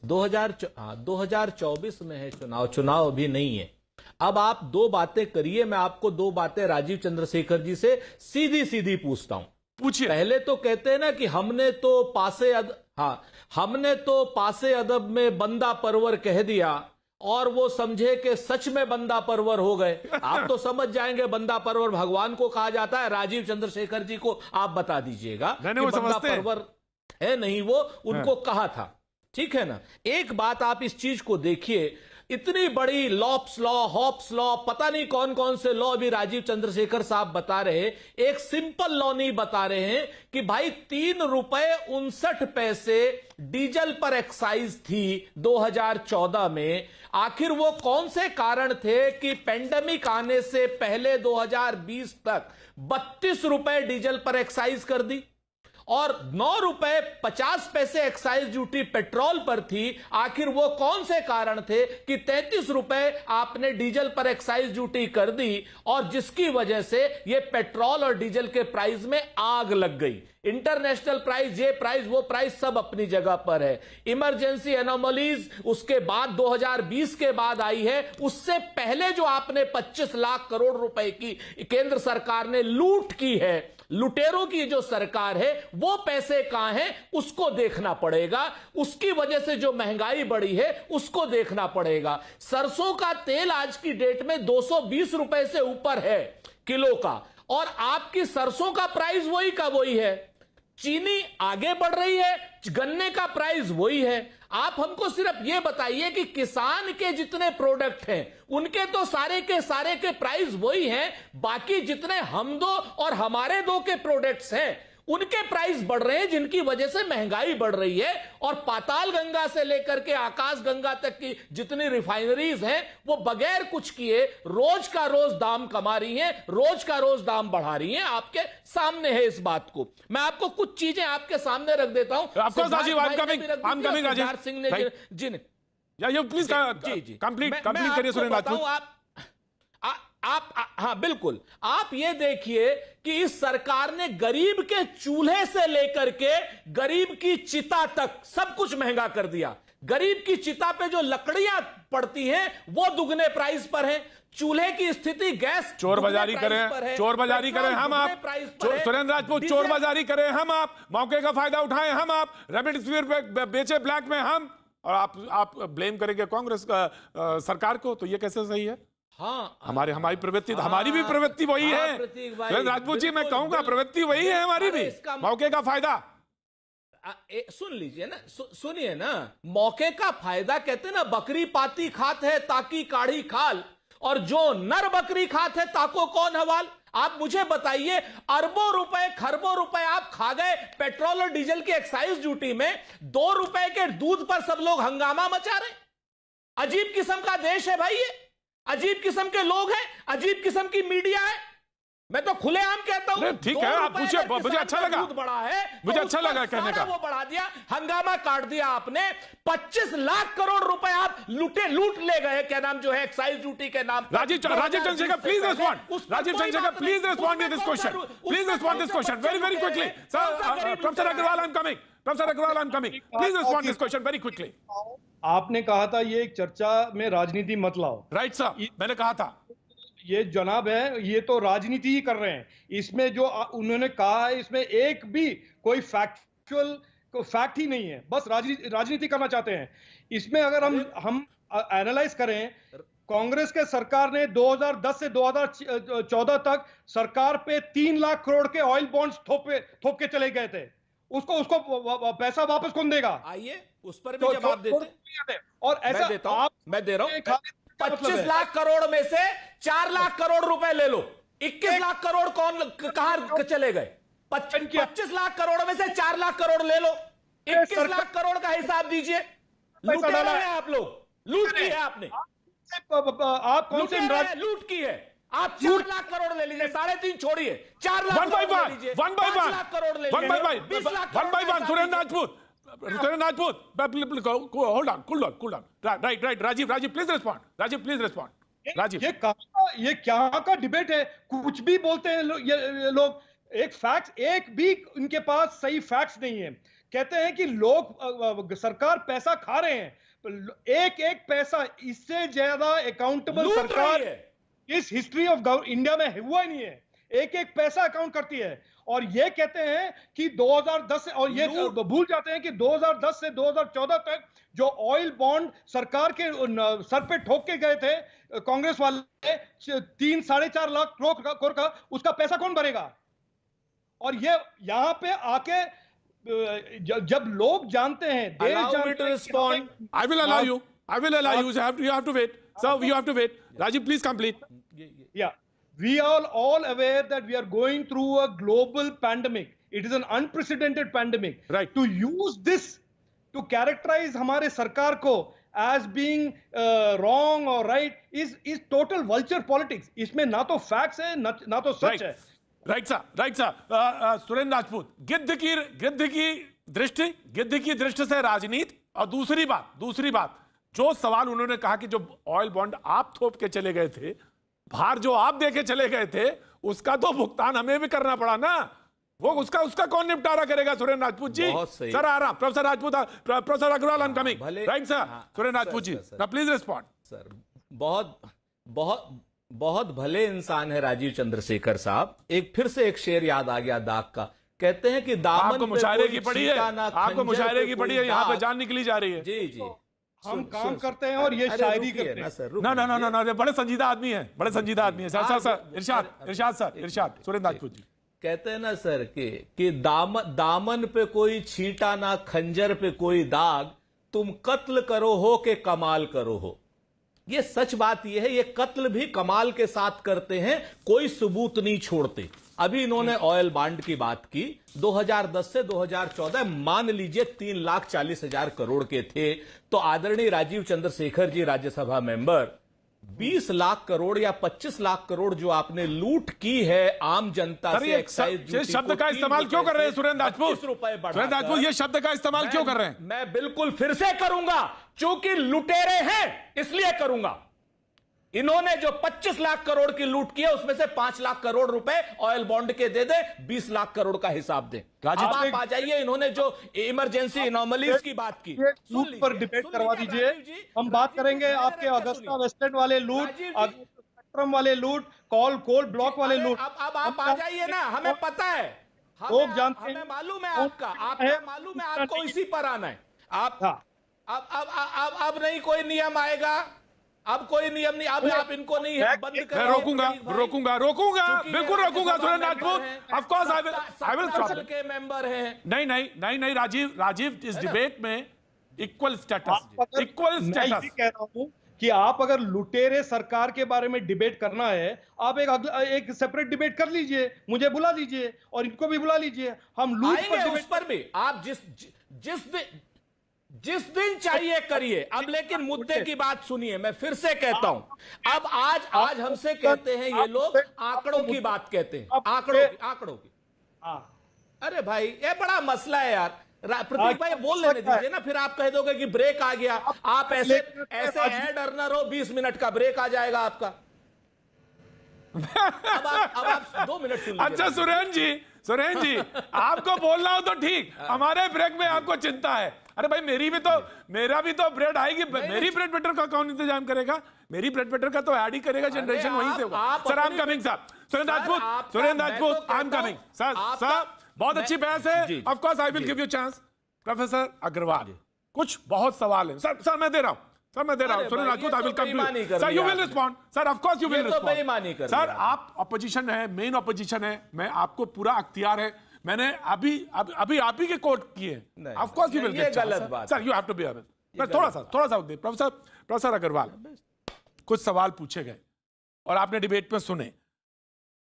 2024 में है चुनाव अभी नहीं है। अब आप 2 बातें करिए, मैं आपको 2 बातें राजीव चंद्रशेखर जी से सीधी सीधी पूछता हूं। पूछिए। पहले तो कहते हैं ना कि हमने तो पासे अदब में बंदा परवर कह दिया, और वो समझे कि सच में बंदा परवर हो गए। आप तो समझ जाएंगे बंदा परवर भगवान को कहा जाता है, राजीव चंद्रशेखर जी को आप बता दीजिएगा कि बंदा परवर है नहीं, वो उनको कहा था। ठीक है ना। एक बात आप इस चीज को देखिए, इतनी बड़ी लॉप्स लॉ, हॉप्स लॉ, पता नहीं कौन कौन से लॉ अभी राजीव चंद्रशेखर साहब बता रहे हैं, एक सिंपल लॉ नहीं बता रहे हैं कि भाई 3.59 डीजल पर एक्साइज थी 2014 में। आखिर वो कौन से कारण थे कि पेंडेमिक आने से पहले 2020 तक 32 रुपए डीजल पर एक्साइज कर दी और 9.50 रुपए एक्साइज ड्यूटी पेट्रोल पर थी। आखिर वो कौन से कारण थे कि 33 रुपए आपने डीजल पर एक्साइज ड्यूटी कर दी और जिसकी वजह से ये पेट्रोल और डीजल के प्राइस में आग लग गई। इंटरनेशनल प्राइस, ये प्राइस, वो प्राइस सब अपनी जगह पर है। इमरजेंसी एनोमलीज उसके बाद 2020 के बाद आई है। उससे पहले जो आपने 25 लाख करोड़ रुपए की केंद्र सरकार ने लूट की है, लुटेरों की जो सरकार है, वो पैसे कहां हैं उसको देखना पड़ेगा। उसकी वजह से जो महंगाई बढ़ी है उसको देखना पड़ेगा। सरसों का तेल आज की डेट में 220 रुपए से ऊपर है किलो का और आपकी सरसों का प्राइस वही का वही है। चीनी आगे बढ़ रही है, गन्ने का प्राइस वही है। आप हमको सिर्फ यह बताइए कि किसान के जितने प्रोडक्ट हैं उनके तो सारे के प्राइस वही हैं, बाकी जितने हम दो और हमारे दो के प्रोडक्ट्स हैं उनके प्राइस बढ़ रहे हैं, जिनकी वजह से महंगाई बढ़ रही है। और पाताल गंगा से लेकर के आकाश गंगा तक की जितनी रिफाइनरीज हैं वो बगैर कुछ किए रोज का रोज दाम कमा रही हैं, रोज का रोज दाम बढ़ा रही हैं। आपके सामने है इस बात को। मैं आपको कुछ चीजें आपके सामने रख देता हूं। राजीव सिंह ने जिन प्लीज कंप्लीट करिए सुरेंद्र राजपूत। हाँ बिल्कुल, आप ये देखिए कि इस सरकार ने गरीब के चूल्हे से लेकर के गरीब की चिता तक सब कुछ महंगा कर दिया। गरीब की चिता पे जो लकड़ियां पड़ती हैं वो दुगने प्राइस पर हैं। चूल्हे की स्थिति गैस चोर बाजारी करें, चोर बाजारी करें हम आप, सुरेंद्र राजपूत चोर बाजारी करें हम आप, मौके का फायदा उठाएं हम आप, रेमडेसिविर पे बेचे ब्लैक में हम, और आप ब्लेम करेंगे कांग्रेस का सरकार को, तो ये कैसे सही है? हाँ, हमारी प्रवृत्ति, हमारी भी प्रवृत्ति वही है राजपूत जी, मैं कहूंगा प्रवृत्ति वही है हमारी भी, मौके का फायदा। सुन लीजिए ना, सुनिए ना, मौके का फायदा कहते ना, बकरी पाती खात है ताकि काढ़ी खाल, और जो नर बकरी खात है ताको कौन हवाल। आप मुझे बताइए, अरबों रुपए खरबों रुपए आप खा गए पेट्रोल और डीजल की एक्साइज ड्यूटी में, 2 रुपए के दूध पर सब लोग हंगामा मचा रहे। अजीब किस्म का देश है भाई, ये अजीब किस्म के लोग हैं, अजीब किस्म की मीडिया है। मैं तो खुलेआम कहता हूं, ठीक है, आप पूछिए, मुझे अच्छा लगा, बढ़ा है, मुझे अच्छा लगा कहने का, वो बढ़ा दिया, हंगामा काट दिया आपने। 25 लाख करोड़ रुपए आप लूट ले गए, क्या नाम जो है एक्साइज ड्यूटी के नाम। Rajeev Chandrasekhar please respond, Rajeev Chandrasekhar please respond to this question, please respond this question very quickly. Sir, professor Agarwal I am coming, professor Agarwal I am coming, please respond this question very quickly. आपने कहा था ये एक चर्चा में राजनीति मत लाओ, राइट सर, मैंने कहा था। ये जनाब है, ये तो राजनीति ही कर रहे हैं। इसमें जो उन्होंने कहा है, इसमें एक भी कोई फैक्ट ही नहीं है, बस राजनीति करना चाहते हैं। इसमें अगर हम एनालाइज करें, कांग्रेस के सरकार ने 2010 से 2014 तक सरकार पे 3 लाख करोड़ के ऑयल बॉन्ड्स थोप के चले गए थे। उसको पैसा वापस कौन देगा? आइए उस पर भी जवाब देते। और ऐसा मैं दे रहा हूं, 25 लाख करोड़ में से 4 लाख करोड़ रुपए ले लो, 21 लाख करोड़ कहां चले गए? 25 लाख करोड़ में से 4 लाख करोड़ ले लो, 21 लाख करोड़ का हिसाब दीजिए। लूटे हैं आप लोग, लूट की है आपने, आप कौन से लूट की है। आप 4 लाख करोड़ ले लीजिए, 3.5 छोड़िए, 4 लाख करोड़ ले लीजिए, 5 लाख करोड़ ले लीजिए, 20 lakh crore. Surendra Rajput, hold on, cool down. Right. Rajiv, please respond. Rajiv, please respond. Rajiv. ये क्या का डिबेट है? कुछ भी बोलते हैं ये लोग, एक भी उनके पास सही फैक्ट्स नहीं है। कहते हैं कि लोग, सरकार पैसा खा रहे हैं, एक पैसा, इससे ज्यादा अकाउंटेबल सरकार इस हिस्ट्री ऑफ इंडिया में हुआ ही नहीं है। एक एक पैसा अकाउंट करती है। और ये कहते हैं कि 2010 से, और ये भूल जाते हैं कि 2010 से 2014 तक जो ऑयल बॉन्ड सरकार के सर पे ठोक के गए थे कांग्रेस वाले 3-4.5 लाख करोड़ का, उसका पैसा कौन भरेगा? और ये यहां पे आके जब लोग जानते हैं, देश Allow me to respond. I will allow you. I will allow you. You have to wait. Sir, you have to wait. Rajiv, please complete. Yeah, we are all aware that we are going through a global pandemic. It is an unprecedented pandemic. Right. To use this to characterize हमारे सरकार को as being wrong or right is total vulture politics. इसमें ना तो facts है ना तो सच है. Right sir, right sir. Surendra Rajput, गिद्ध की दृष्टि से राजनीति, और दूसरी बात जो सवाल उन्होंने कहा कि जो ऑयल बॉन्ड आप थोप के चले गए थे, भार जो आप दे के चले गए थे, उसका तो भुगतान हमें भी करना पड़ा ना। वो उसका कौन निपटारा करेगा? सुरेंद्र राजपूत जी। सर आ रहा, professor Rajput, professor Agarwal, I am coming. Right sir, Surendra Rajput ji, ना प्लीज रिस्पॉन्ड। सर बहुत भले इंसान है राजीव चंद्रशेखर साहब। फिर से एक शेर याद आ गया दाग का। कहते हैं कि दामन आपको मुशायरे की पड़ी है, यहाँ पे जान निकली जा रही है। जी हम काम करते हैं और ये शायरी करते हैं। ना, बड़े संजीदा आदमी है, सर इरशाद सुरेंद्र राजपूत जी कहते हैं ना सर कि दामन पे कोई छींटा ना, खंजर पे कोई दाग, तुम कत्ल करो हो के कमाल करो हो। ये सच बात ये है, ये कत्ल भी कमाल के साथ करते हैं, कोई सबूत नहीं छोड़ते। अभी इन्होंने ऑयल बॉन्ड की बात की। 2010 से 2014 मान लीजिए 3,40,000 करोड़ के थे, तो आदरणीय राजीव चंद्रशेखर जी, राज्यसभा मेंबर, 20 लाख करोड़ या 25 लाख करोड़ जो आपने लूट की है आम जनता से एक्साइज ये शब्द का इस्तेमाल क्यों कर रहे हैं सुरेंद्र राजपूत? सुरेंद्र राजपूत, ये शब्द का इस्तेमाल क्यों कर रहे हैं? मैं बिल्कुल फिर से करूंगा, क्योंकि लुटेरे हैं इसलिए करूंगा। इन्होंने जो 25 लाख करोड़ की लूट की है, उसमें से 5 लाख करोड़ रुपए ऑयल बॉन्ड के दे दे, 20 लाख करोड़ का हिसाब दे। अब आप आ जाइए, इन्होंने जो इमरजेंसी एनोमलीज की बात की, लूट पर डिबेट करवा दीजिए। हम बात करेंगे आपके अगस्ता वेस्टलैंड वाले लूट, स्पेक्ट्रम वाले लूट, कोल ब्लॉक वाले लूट। अब आप आ जाइए ना, हमें पता है, लोग जानते हैं, हमें मालूम है आपका मालूम है, आपको इसी पर आना है। अब नहीं कोई नियम आएगा, अब कोई नियम नहीं, अब आप इनको नहीं है बंद कर। मैं रोकूंगा, बिल्कुल रोकूंगा Surendra Rajput. Of course I will stop के मेंबर हैं। नहीं, राजीव इस डिबेट में इक्वल स्टेटस मैं ये कह रहा हूं कि आप अगर लुटेरे सरकार के बारे में डिबेट करना है, आप एक सेपरेट डिबेट कर लीजिए, मुझे बुला लीजिए और इनको भी बुला लीजिए, हम लूट पर डिबेट पर भी। आप जिस दिन चाहिए करिए। अब लेकिन मुद्दे की बात सुनिए, मैं फिर से कहता हूं, अब आज हमसे कहते हैं ये लोग, आंकड़ों की बात कहते हैं, आंकड़ों की। अरे भाई, ये बड़ा मसला है यार। प्रतीक भाई बोल लेने दीजिए ना, फिर आप कह दोगे कि ब्रेक आ गया। आप ऐसे एड अर्नर हो, 20 मिनट का ब्रेक आ जाएगा आपका। अब आप 2 मिनट सुन लीजिए। अच्छा सुरेंद्र जी, आपको बोलना हो तो ठीक, हमारे ब्रेक में आपको चिंता है। अरे भाई, मेरा भी तो ब्रेड आएगी, मेरी ब्रेड बटर का कौन इंतजाम करेगा? मेरी ब्रेड बटर का तो ऐड ही करेगा, जनरेशन वहीं से होगा। Sir I am coming sir, Surendra Rajput I am coming sir. बहुत अच्छी बहस है, of course I will give you chance. Professor Agarwal, कुछ बहुत सवाल है सर, मैं दे रहा हूं Surendra Rajput, I will come to you sir, you will respond sir, of course you will respond sir. आप ऑपोजिशन है, मेन ऑपोजिशन है, मैं आपको पूरा अख्तियार है, मैंने अभी आप ही के कोट किए, of course you will get sir, you have to be honest. मैं थोड़ा सा प्रोफेसर अग्रवाल, कुछ सवाल पूछे गए और आपने डिबेट में सुने,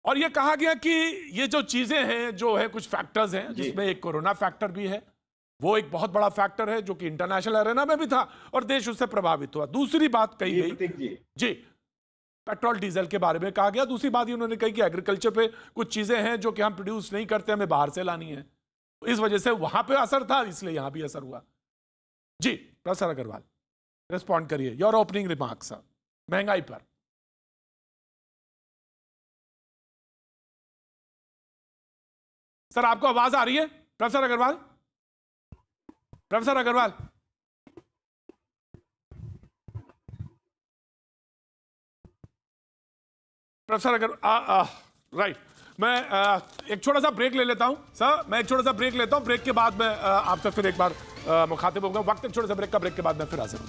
और ये कहा गया कि ये जो चीजें हैं, जो है कुछ फैक्टर्स हैं, जिसमें एक कोरोना फैक्टर भी है, वो एक बहुत बड़ा फैक्टर है जो कि इंटरनेशनल अरेना में भी था और देश उससे प्रभावित हुआ। दूसरी बात कही गई जी, पेट्रोल डीजल के बारे में कहा गया। दूसरी बात उन्होंने कही कि एग्रीकल्चर पे कुछ चीजें हैं जो कि हम प्रोड्यूस नहीं करते, हमें बाहर से लानी है, इस वजह से वहां पे असर था, इसलिए यहां भी असर हुआ। जी प्रोफेसर अग्रवाल, रिस्पॉन्ड करिए, योर ओपनिंग रिमार्क्स महंगाई पर। सर आपको आवाज आ रही है? Professor Agarwal, professor Agarwal, professor Agarwal, right, मैं एक छोटा सा ब्रेक ले लेता हूं सर, मैं एक छोटा सा ब्रेक लेता हूं। ब्रेक के बाद मैं आपसे फिर एक बार मुखातिब होऊंगा। वक्त एक छोटे सा ब्रेक का, ब्रेक के बाद मैं फिर हाजिर हूं।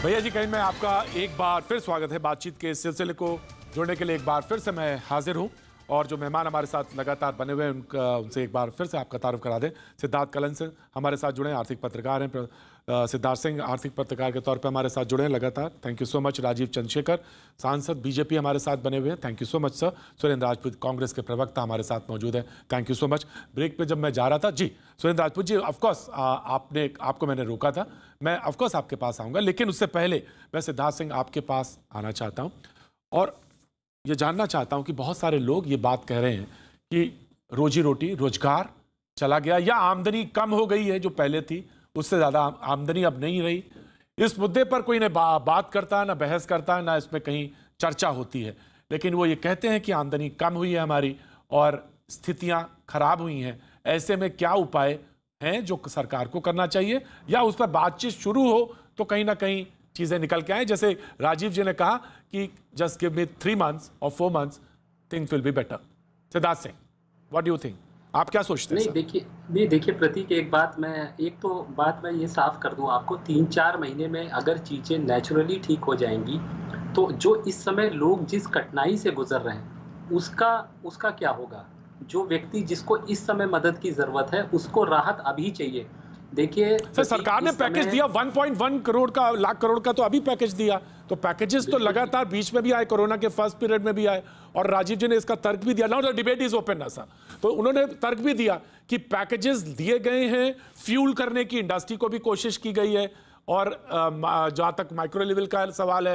भैया जी, कहीं मैं आपका एक बार फिर स्वागत है। बातचीत के इस सिलसिले को जोड़ने के लिए एक बार फिर से मैं हाजिर हूं और जो मेहमान हमारे साथ लगातार बने हुए हैं उनसे एक बार फिर से आपका तारुफ करा दें। सिद्धार्थ कलन से हमारे साथ जुड़े हैं, आर्थिक पत्रकार हैं। सिद्धार्थ सिंह आर्थिक पत्रकार के तौर पे हमारे साथ जुड़े हैं लगातार, thank you so much. Rajeev Chandrasekhar सांसद बीजेपी हमारे साथ बने हुए हैं, thank you so much sir. Surendra Rajput Congress के प्रवक्ता हमारे साथ मौजूद है, thank you so much. Break पे जब मैं जा रहा था जी, सुरेंद्र राजपूत जी, ऑफकोर्स आपको मैंने रोका था, मैं ऑफकोर्स आपके पास आऊँगा, लेकिन उससे पहले मैं सिद्धार्थ सिंह आपके पास आना चाहता हूँ और ये जानना चाहता हूँ कि बहुत सारे लोग ये बात कह रहे हैं कि रोजी रोटी, रोजगार चला गया या आमदनी कम हो गई है, जो पहले थी उससे ज़्यादा आमदनी अब नहीं रही। इस मुद्दे पर कोई न बात करता है, ना बहस करता है, ना इसमें कहीं चर्चा होती है, लेकिन वो ये कहते हैं कि आमदनी कम हुई है हमारी और स्थितियां खराब हुई हैं। ऐसे में क्या उपाय हैं जो सरकार को करना चाहिए, या उस पर बातचीत शुरू हो तो कहीं ना कहीं चीजें निकल के आए। जैसे राजीव जी ने कहा कि जस्ट गिव मी 3 months और 4 months, things will be better. Siddharth Singh, what do you think, आप क्या सोचते हैं? नहीं देखिए प्रतीक, एक बात मैं ये साफ कर दूं आपको, 3-4 महीने में अगर चीजें नेचुरली ठीक हो जाएंगी तो जो इस समय लोग जिस कठिनाई से गुजर रहे हैं उसका क्या होगा। जो व्यक्ति जिसको इस समय मदद की जरूरत है उसको राहत अभी चाहिए। देखिए सर, सरकार ने पैकेज दिया 1.1 करोड़ का, लाख करोड़ का तो अभी पैकेज दिया, तो पैकेजेस तो लगातार बीच में भी आए, कोरोना के फर्स्ट पीरियड में भी आए, और राजीव जी ने इसका तर्क भी दिया। Now the debate is open ना सर, तो उन्होंने तर्क भी दिया कि पैकेजेस दिए गए हैं, फ्यूल करने की इंडस्ट्री को भी कोशिश की गई है, और जहां तक माइक्रो लेवल का सवाल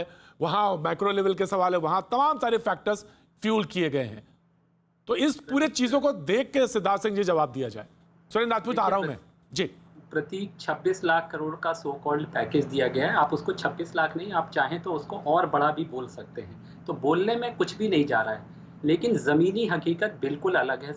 है वहां तमाम सारे फैक्टर्स फ्यूल किए गए हैं। तो इस पूरे चीजों को देख के सिद्धार्थ सिंह जी जवाब दिया जाए। सुरेंद्र राजपूत आ रहा हूं मैं जी। प्रतीक 26 लाख करोड़ का सो कॉल्ड पैकेज दिया गया है। आप उसको 26 लाख नहीं, आप चाहें तो उसको और बड़ा भी बोल सकते हैं, तो बोलने में कुछ भी नहीं जा रहा है, लेकिन ज़मीनी हकीकत बिल्कुल अलग है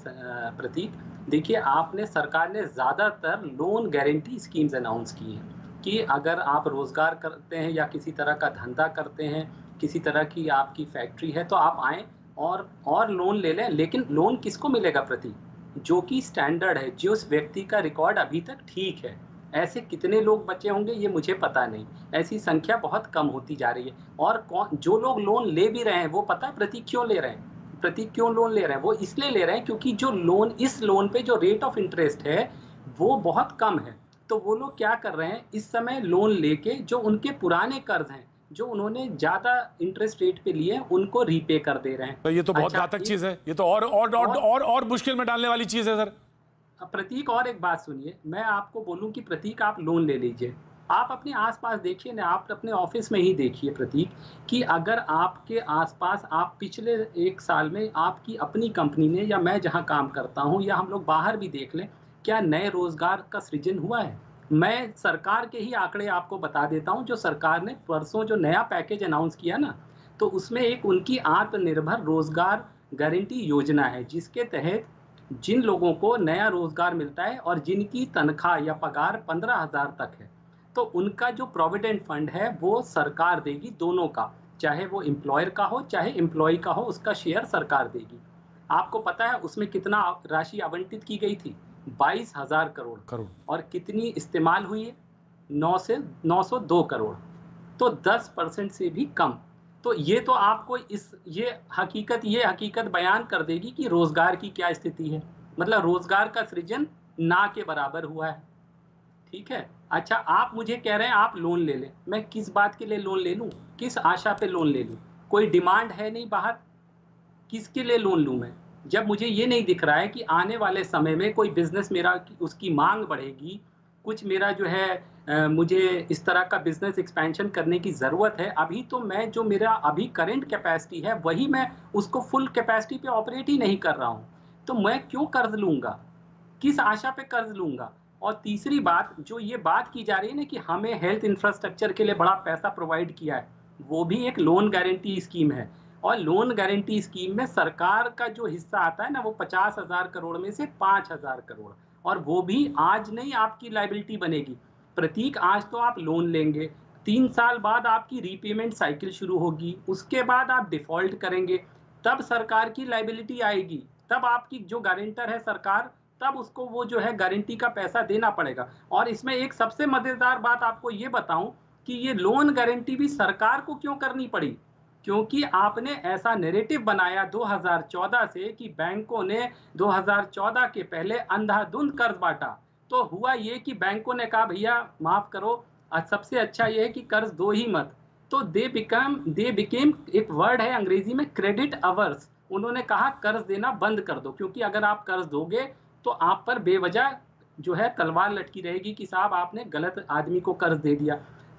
प्रतीक। देखिए, सरकार ने ज़्यादातर लोन गारंटी स्कीम्स अनाउंस की हैं कि अगर आप रोज़गार करते हैं या किसी तरह का धंधा करते हैं, किसी तरह की आपकी फैक्ट्री है, तो आप आएँ और लोन ले लें। लेकिन लोन किसको मिलेगा प्रतीक? जो कि स्टैंडर्ड है, जो उस व्यक्ति का रिकॉर्ड अभी तक ठीक है। ऐसे कितने लोग बचे होंगे ये मुझे पता नहीं, ऐसी संख्या बहुत कम होती जा रही है। और जो लोग लोन ले भी रहे हैं वो पता है प्रतीक क्यों ले रहे हैं? प्रतीक क्यों लोन ले रहे हैं? वो इसलिए ले रहे हैं क्योंकि इस लोन पे जो रेट ऑफ इंटरेस्ट है वो बहुत कम है। तो वो लोग क्या कर रहे हैं, इस समय लोन लेके जो उनके पुराने कर्ज हैं, जो उन्होंने ज्यादा इंटरेस्ट रेट पे लिए, उनको रीपे कर दे रहे हैं। तो ये तो बहुत घातक चीज है, ये तो और मुश्किल में डालने वाली चीज है सर। प्रतीक, और एक बात सुनिए, मैं आपको बोलूं कि प्रतीक आप लोन ले लीजिए, आप अपने आसपास देखिए ना, आप अपने ऑफिस में ही देखिए प्रतीक, कि अगर आपके आसपास आप पिछले 1 साल में आपकी अपनी कंपनी ने, या मैं जहां काम करता हूं, या हम लोग बाहर भी देख लें, क्या नए रोजगार का सृजन हुआ है? मैं सरकार के ही आंकड़े आपको बता देता हूं। जो सरकार ने परसों जो नया पैकेज अनाउंस किया ना, तो उसमें एक उनकी आत्मनिर्भर रोजगार गारंटी योजना है, जिसके तहत जिन लोगों को नया रोजगार मिलता है और जिनकी तनख्वाह या पगार 15,000 तक है, तो उनका जो प्रोविडेंट फंड है वो सरकार देगी, दोनों का, चाहे वो एम्प्लॉयर का हो चाहे एम्प्लॉय का हो, उसका शेयर सरकार देगी। आपको पता है उसमें कितना राशि आवंटित की गई थी? 22,000 करोड़। और कितनी इस्तेमाल हुई है? 902 करोड़, तो 10% से भी कम। तो ये तो आपको ये हकीकत बयान कर देगी कि रोजगार की क्या स्थिति है। मतलब रोजगार का सृजन ना के बराबर हुआ है। ठीक है, अच्छा, आप मुझे कह रहे हैं आप लोन ले लें, मैं किस बात के लिए लोन ले लूं? किस आशा पे लोन ले लूं? कोई डिमांड है नहीं बाहर, किसके लिए लोन लूं मैं? जब मुझे ये नहीं दिख रहा है कि आने वाले समय में कोई बिजनेस मेरा, उसकी मांग बढ़ेगी, कुछ मेरा जो है मुझे इस तरह का बिजनेस एक्सपेंशन करने की ज़रूरत है। अभी तो मैं जो मेरा अभी करंट कैपेसिटी है वही मैं उसको फुल कैपेसिटी पे ऑपरेट ही नहीं कर रहा हूँ, तो मैं क्यों कर्ज लूँगा? किस आशा पे कर्ज लूँगा? और तीसरी बात, जो ये बात की जा रही है ना कि हमें हेल्थ इंफ्रास्ट्रक्चर के लिए बड़ा पैसा प्रोवाइड किया है, वो भी एक लोन गारंटी स्कीम है। और लोन गारंटी स्कीम में सरकार का जो हिस्सा आता है ना, वो 50,000 करोड़ में से 5,000 करोड़, और वो भी आज नहीं आपकी लायबिलिटी बनेगी। प्रतीक, आज तो आप लोन लेंगे, 3 साल बाद आपकी रीपेमेंट साइकिल शुरू होगी, उसके बाद आप डिफॉल्ट करेंगे, तब सरकार की लायबिलिटी आएगी, तब आपकी जो गारंटर है सरकार, तब उसको वो जो है गारंटी का पैसा देना पड़ेगा। और इसमें एक सबसे मजेदार बात आपको ये बताऊं कि ये लोन गारंटी भी सरकार को क्यों करनी पड़ी, क्योंकि आपने ऐसा नैरेटिव बनाया 2014 से कि बैंकों ने 2014 के पहले अंधाधुंध कर्ज बांटा। तो हुआ ये कि बैंकों ने कहा भैया माफ करो, सबसे अच्छा ये है कि कर्ज दो ही मत। तो दे बिकेम, एक वर्ड है अंग्रेजी में, क्रेडिट अवर्स। उन्होंने कहा कर्ज देना बंद कर दो, क्योंकि अगर आप कर्ज दोगे तो आप पर बेवजह जो है तलवार लटकी रहेगी कि साहब आपने गलत आदमी को कर्ज दे दिया।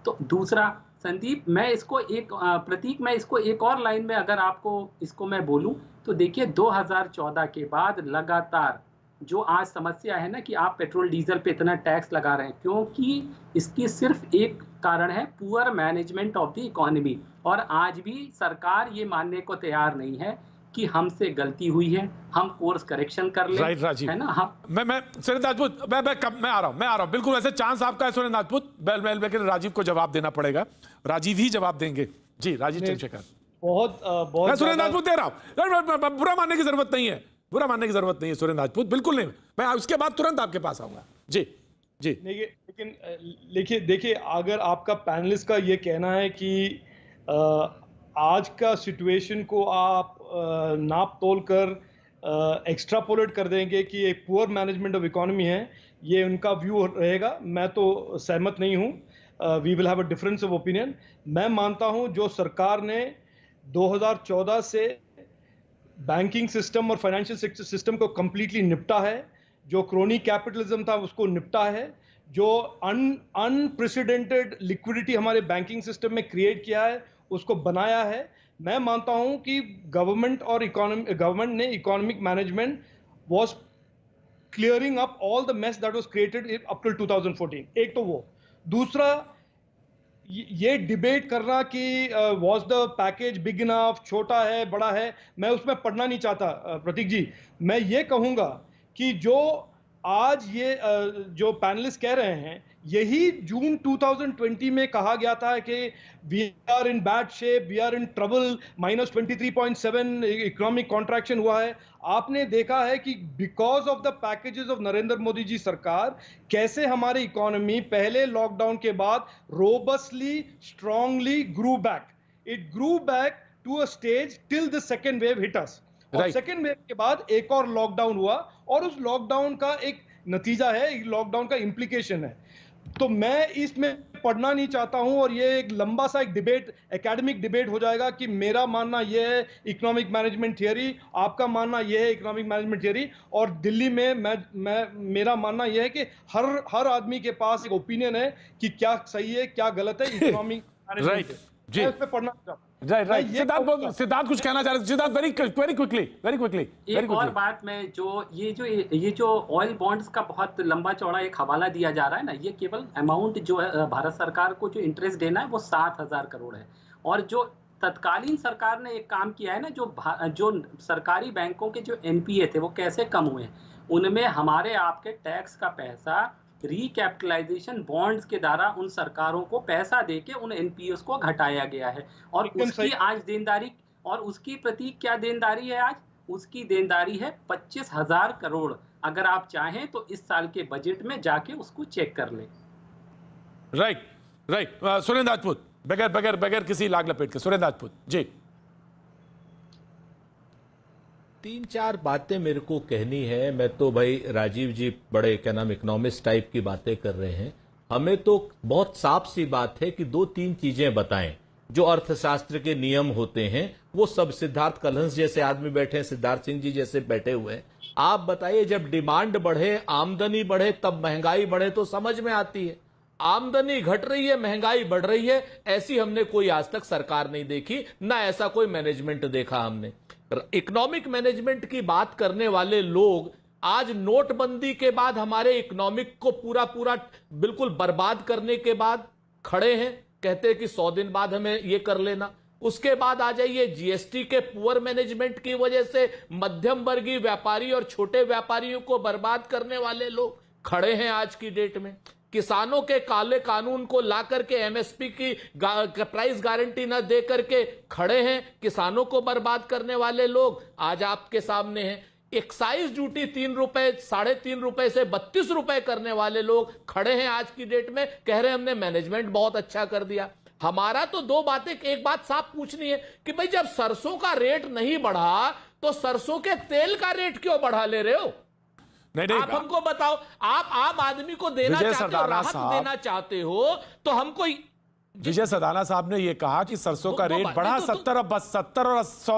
तो दूसरा संदीप, मैं इसको एक प्रतीक, मैं इसको एक और लाइन में अगर आपको इसको मैं बोलूं तो देखिए 2014 के बाद लगातार जो आज समस्या है ना कि आप पेट्रोल डीजल पे इतना टैक्स लगा रहे हैं, क्योंकि इसकी सिर्फ एक कारण है, poor management of the economy. और आज भी सरकार ये मानने को तैयार नहीं है कि हमसे गलती हुई है, हम कोर्स करेक्शन कर ले। राइट राजीव, है ना। हम मैं सुरेंद्र राजपूत, मैं आ रहा हूं बिल्कुल। वैसे चांस आपका है सुरेंद्र राजपूत, लेकिन राजीव को जवाब देना पड़ेगा, राजीव ही जवाब देंगे। जी राजीव चंद्रशेखर। बहुत मैं सुरेंद्र राजपूत दे रहा हूं, बुरा मानने की जरूरत नहीं है, बुरा मानने की जरूरत नहीं है सुरेंद्र राजपूत, बिल्कुल नहीं। मैं उसके बाद तुरंत आपके पास आऊंगा। जी जी। लेकिन देखिए, अगर आपका पैनलिस्ट का ये कहना है कि आज का सिचुएशन को आप नाप तोल कर एक्स्ट्रापोलेट कर देंगे कि एक पुअर मैनेजमेंट ऑफ इकोनॉमी है, ये उनका व्यू रहेगा, मैं तो सहमत नहीं हूं। We will have a difference of opinion. मैं मानता हूं जो सरकार ने 2014 से बैंकिंग सिस्टम और फाइनेंशियल सिस्टम को कंप्लीटली निपटा है, जो क्रोनी कैपिटलिज्म था उसको निपटा है, जो अनप्रेसिडेंटेड लिक्विडिटी हमारे बैंकिंग सिस्टम में क्रिएट किया है उसको बनाया है। मैं मानता हूं कि गवर्नमेंट ने economic management was clearing up all the mess that was created up till 2014। एक तो वो, दूसरा ये डिबेट करना कि was the package big enough, छोटा है बड़ा है, मैं उसमें पढ़ना नहीं चाहता प्रतीक जी। मैं ये कहूंगा कि जो आज ये जो पैनलिस्ट कह रहे हैं, यही जून 2020 में कहा गया था कि we are in bad shape, we are in trouble, -23.7 economic contraction हुआ है। आपने देखा है कि because of the packages of Narendra Modi ji सरकार, कैसे हमारी इकोनॉमी पहले लॉकडाउन के बाद robustly strongly grew back. It grew back to a stage till the second wave hit us. और सेकेंड वेव के बाद एक और लॉकडाउन हुआ, और उस लॉकडाउन का एक नतीजा है, लॉकडाउन का इंप्लीकेशन है। तो मैं इसमें पढ़ना नहीं चाहता हूं, और ये एक लंबा सा एक डिबेट, एकेडमिक डिबेट हो जाएगा कि मेरा मानना यह है इकोनॉमिक मैनेजमेंट थियरी, आपका मानना यह है इकोनॉमिक मैनेजमेंट थियरी। और दिल्ली में मेरा मानना यह है कि हर आदमी के पास एक ओपिनियन है कि क्या सही है क्या गलत है इकोनॉमिक मैनेजमेंट। जी, इस पे पढ़ना चाहता हूं। राइट। सिद्धार्थ कुछ कहना चाह रहे थे। Siddharth, very quickly. एक और बात में, ये जो ऑयल बॉन्ड्स का बहुत लंबा चौड़ा एक हवाला दिया जा रहा है ना, ये केवल अमाउंट जो है भारत सरकार को जो इंटरेस्ट देना है वो 7,000 करोड़ है। और जो तत्कालीन सरकार ने एक काम किया है ना, जो सरकारी बैंकों के जो एनपीए थे वो कैसे कम हुए, उनमें हमारे आपके टैक्स का पैसा रिकैपिटलाइजेशन बॉन्ड्स के द्वारा उन सरकारों को पैसा देके उन एनपीएस को घटाया गया है। और उसकी आज देनदारी, और उसकी प्रतीक क्या देनदारी है आज? उसकी देनदारी है 25,000 करोड़। अगर आप चाहें तो इस साल के बजट में जाके उसको चेक कर लें। राइट। सुरेंद्र राजपूत, बगैर किसी लाग लपेट के, सुरेंद्र राजपूत जी। 3-4 बातें मेरे को कहनी है। मैं तो भाई राजीव जी बड़े इकोनॉमिस्ट टाइप की बातें कर रहे हैं, हमें तो बहुत साफ सी बात है कि 2-3 चीजें बताएं। जो अर्थशास्त्र के नियम होते हैं वो सब, सिद्धार्थ कलहंस जैसे आदमी बैठे हैं, सिद्धार्थ सिंह जी जैसे बैठे हुए हैं, आप बताइए जब डिमांड बढ़े, आमदनी बढ़े, तब महंगाई बढ़े तो समझ में आती है। आमदनी घट रही है, महंगाई बढ़ रही है, ऐसी हमने कोई आज तक सरकार नहीं देखी, ना ऐसा कोई मैनेजमेंट देखा हमने। इकोनॉमिक मैनेजमेंट की बात करने वाले लोग आज नोटबंदी के बाद हमारे इकोनॉमिक को पूरा बिल्कुल बर्बाद करने के बाद खड़े हैं, कहते हैं कि 100 दिन बाद हमें ये कर लेना। उसके बाद आ जाइए जीएसटी के पुअर मैनेजमेंट की वजह से मध्यम वर्गीय व्यापारी और छोटे व्यापारियों को बर्बाद करने वाले लोग खड़े हैं आज की डेट में। किसानों के काले कानून को ला करके एमएसपी की प्राइस गारंटी न दे करके खड़े हैं। किसानों को बर्बाद करने वाले लोग आज आपके सामने हैं। एक्साइज ड्यूटी 3 रुपए 3.5 रुपए से 32 रुपए करने वाले लोग खड़े हैं आज की डेट में, कह रहे हैं हमने मैनेजमेंट बहुत अच्छा कर दिया। हमारा तो दो बातें, एक बात साफ पूछनी है कि भाई जब सरसों का रेट नहीं बढ़ा तो सरसों के तेल का रेट क्यों बढ़ा ले रहे हो? नहीं, आप हमको बताओ। आप आम आदमी को देना चाहते हो, राहत देना चाहते हो, तो हमको विजय सदाना साहब ने यह कहा कि सरसों का रेट बढ़ा 70 और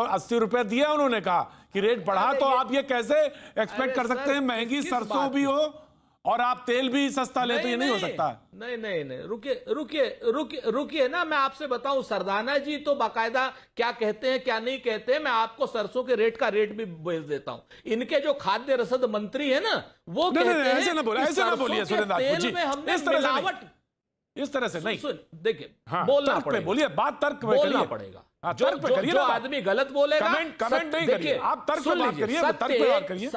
80 रुपए दिया। उन्होंने कहा कि रेट बढ़ा, तो आप ये कैसे एक्सपेक्ट कर सकते हैं महंगी सरसों भी हो और आप तेल भी सस्ता ले? तो ये नहीं हो सकता। नहीं, रुकिए ना, मैं आपसे बताऊं, सरदाना जी तो बाकायदा क्या कहते हैं क्या नहीं कहते हैं, मैं आपको सरसों के रेट का रेट भी भेज देता हूं। इनके जो खाद्य रसद मंत्री है ना, वो कहते हैं ऐसे ना बोलिए सुरेंद्र राजपूत जी, इस तरह से नहीं। देखिए, हाँ, बोलना पड़ेगा, बोलिए, बात तर्क में बोलना पड़ेगा। जो आदमी गलत बोलेगा, कमेंट नहीं करिए, आप तर्क पे बात करिए, तर्क पे बात करिए।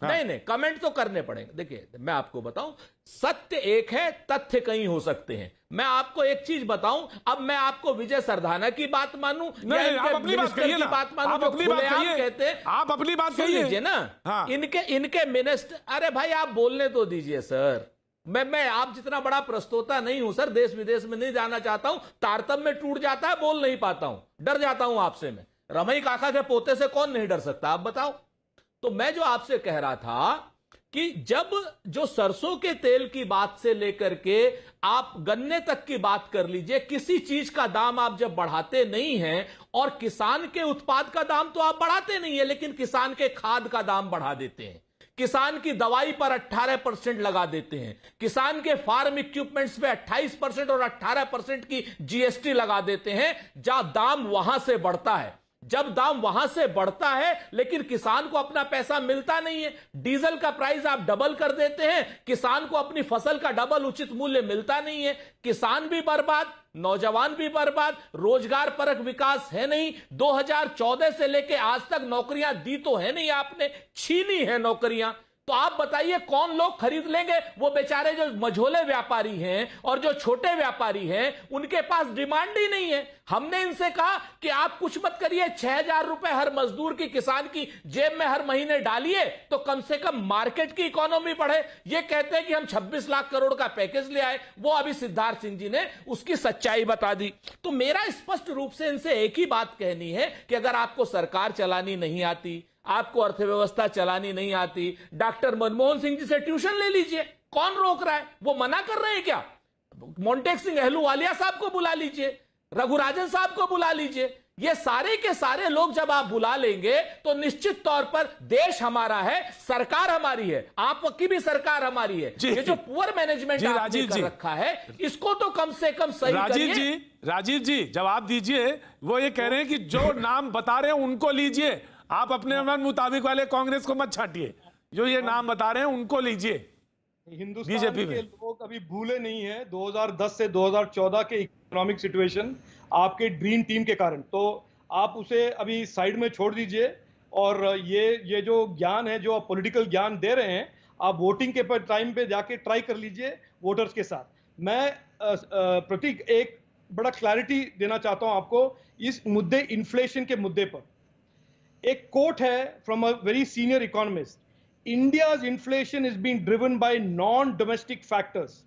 नहीं, कमेंट तो करने पड़ेंगे। देखिए, मैं आपको बताऊं, सत्य एक है, तथ्य कई हो सकते हैं। मैं आपको एक चीज बताऊं, अब मैं आपको विजय सरदाना की बात मानूं नहीं, आप अपनी बात कहिए ना, बात मानूं, आप अपनी बात कहिए, कहते हैं, आप अपनी बात कहिए ना। हाँ। इनके मिनिस्टर, अरे भाई आप बोलने तो दीजिए सर। मैं आप जितना बड़ा प्रस्तोता नहीं हूं सर, देश विदेश में नहीं जाना चाहता हूं, तारतम्य में टूट जाता है, बोल नहीं पाता हूं, डर जाता हूं आपसे। मैं रमई काका के पोते से कौन नहीं डर सकता, आप बताओ। तो मैं जो आपसे कह रहा था कि जब जो सरसों के तेल की बात से लेकर के आप गन्ने तक की बात कर लीजिए, किसी चीज का दाम आप जब बढ़ाते नहीं हैं, और किसान के उत्पाद का दाम तो आप बढ़ाते नहीं है, लेकिन किसान के खाद का दाम बढ़ा देते हैं, किसान की दवाई पर 18% लगा देते हैं, किसान के फार्म इक्विपमेंट्स पे 28% और 18% की जीएसटी लगा देते हैं, जहां दाम वहां से बढ़ता है। जब दाम वहां से बढ़ता है लेकिन किसान को अपना पैसा मिलता नहीं है, डीजल का प्राइस आप डबल कर देते हैं, किसान को अपनी फसल का डबल उचित मूल्य मिलता नहीं है, किसान भी बर्बाद, नौजवान भी बर्बाद, रोजगार परक विकास है नहीं। 2014 से लेके आज तक नौकरियां दी तो है नहीं, आपने छीनी है नौकरियां। तो आप बताइए कौन लोग खरीद लेंगे? वो बेचारे जो मझोले व्यापारी हैं और जो छोटे व्यापारी हैं, उनके पास डिमांड ही नहीं है। हमने इनसे कहा कि आप कुछ मत करिए, 6,000 रुपए हर मजदूर की, किसान की जेब में हर महीने डालिए, तो कम से कम मार्केट की इकोनॉमी बढ़े। ये कहते हैं कि हम 26 लाख करोड़ का पैकेज ले आए, वो अभी सिद्धार्थ सिंह जी ने उसकी सच्चाई बता दी। तो मेरा स्पष्ट रूप से इनसे एक ही बात कहनी है कि अगर आपको सरकार चलानी नहीं आती, आपको अर्थव्यवस्था चलानी नहीं आती, डॉक्टर मनमोहन सिंह जी से ट्यूशन ले लीजिए। कौन रोक रहा है? वो मना कर रहे हैं क्या? मोंटेक सिंह अहलूवालिया साहब को बुला लीजिए, रघुराजन साहब को बुला लीजिए। ये सारे के सारे लोग जब आप बुला लेंगे तो निश्चित तौर पर देश हमारा है, सरकार हमारी है, आपकी भी सरकार हमारी है। ये जो पुअर मैनेजमेंट आपने कर रखा है, इसको तो कम से कम सही करिए। राजीव जी जवाब दीजिए। वो ये कह रहे हैं कि जो नाम बता रहे हैं उनको लीजिए, आप अपने मन मुताबिक वाले कांग्रेस को मत छाटिए, जो ये नाम बता रहे हैं उनको लीजिए। हिंदुस्तान के लोग अभी भूले नहीं है 2010 से 2014 के इकोनॉमिक सिचुएशन, आपके ड्रीम टीम के कारण। तो आप उसे अभी साइड में छोड़ दीजिए, और ये जो ज्ञान है, जो आप पॉलिटिकल ज्ञान दे रहे हैं, आप वोटिंग के टाइम पे जाके ट्राई कर लीजिए वोटर्स के साथ। मैं प्रतीक एक बड़ा क्लैरिटी देना चाहता हूं आपको इस मुद्दे, इन्फ्लेशन के मुद्दे पर। एक कोट है from a very senior economist, India's inflation is being driven by non-domestic factors.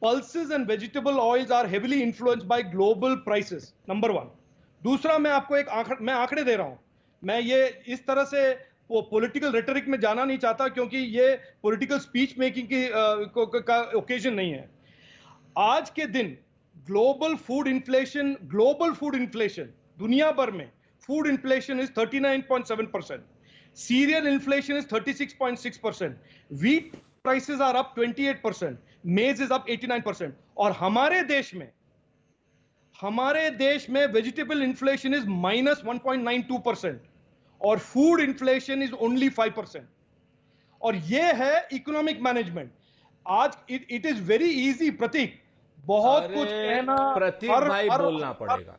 Pulses and vegetable oils are heavily influenced by global prices. Number one. दूसरा, मैं आपको मैं आंकड़े दे रहा हूं। मैं ये इस तरह से पॉलिटिकल रेटरिक में जाना नहीं चाहता, क्योंकि ये पॉलिटिकल स्पीच मेकिंग का ओकेजन नहीं है। आज के दिन ग्लोबल फूड इन्फ्लेशन दुनिया भर में food inflation is 39.7%. Cereal inflation is 36.6%. Wheat prices are up 28%. Maize is up 89%. और हमारे देश में vegetable inflation is minus 1.92%. और food inflation is only 5%. और ये है economic management. आज it is very easy, प्रतीक, बहुत अरे, कुछ कहना, प्रतीक भाई बोलना पड़ेगा।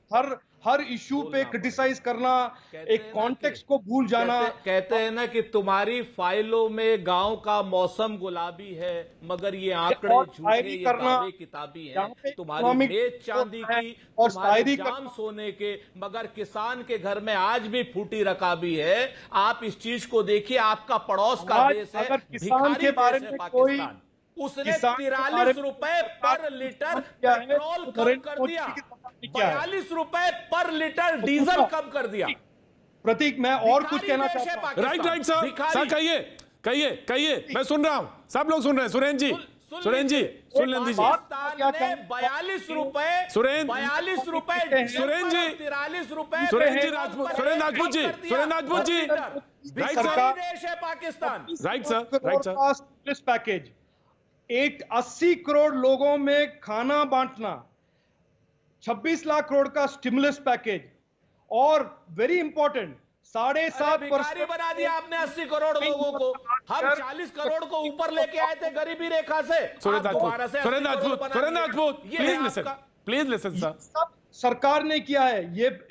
हर इश्यू पे क्रिटिसाइज करना, एक कॉन्टेक्स्ट को भूल जाना। कहते हैं ना कि तुम्हारी फाइलों में गांव का मौसम गुलाबी है, मगर ये आंकड़े झूठे, ये दावे किताबी हैं। तुम्हारी मेज चांदी की और तुम्हारे जाम सोने के, मगर किसान के घर में आज भी फूटी रकाबी है। आप इस चीज को देखिए, आपका पड़ोस का देश है, भिखारी देश है पाकिस्तान। उसने 43 रुपए पर लीटर पेट्रोल कम कर दिया, 42 रुपए पर लीटर डीजल कम कर दिया। प्रतीक, मैं और कुछ कहना चाहता हूं। राइट सर, कहिए, मैं सुन रहा हूं, सब लोग सुन रहे हैं। सुरेंद्र जी सुन लें दीजिए। 42 रुपए, सुरेंद्र 42 रुपए, सुरेंद्र जी, 43 रुपए, सुरेंद्र राजपूत जी, राइट सर, देश है Pakistan. Right sir, package 80 crore लोगों में खाना बांटना, 26 लाख करोड़ का स्टिमुलस पैकेज, और वेरी इंपॉर्टेंट 7.5% बना दिया आपने 80 करोड़ लोगों को। हम 40 करोड़ को ऊपर लेके आए थे गरीबी रेखा से। Surendra Rajput, please listen sir. सरकार ने किया है,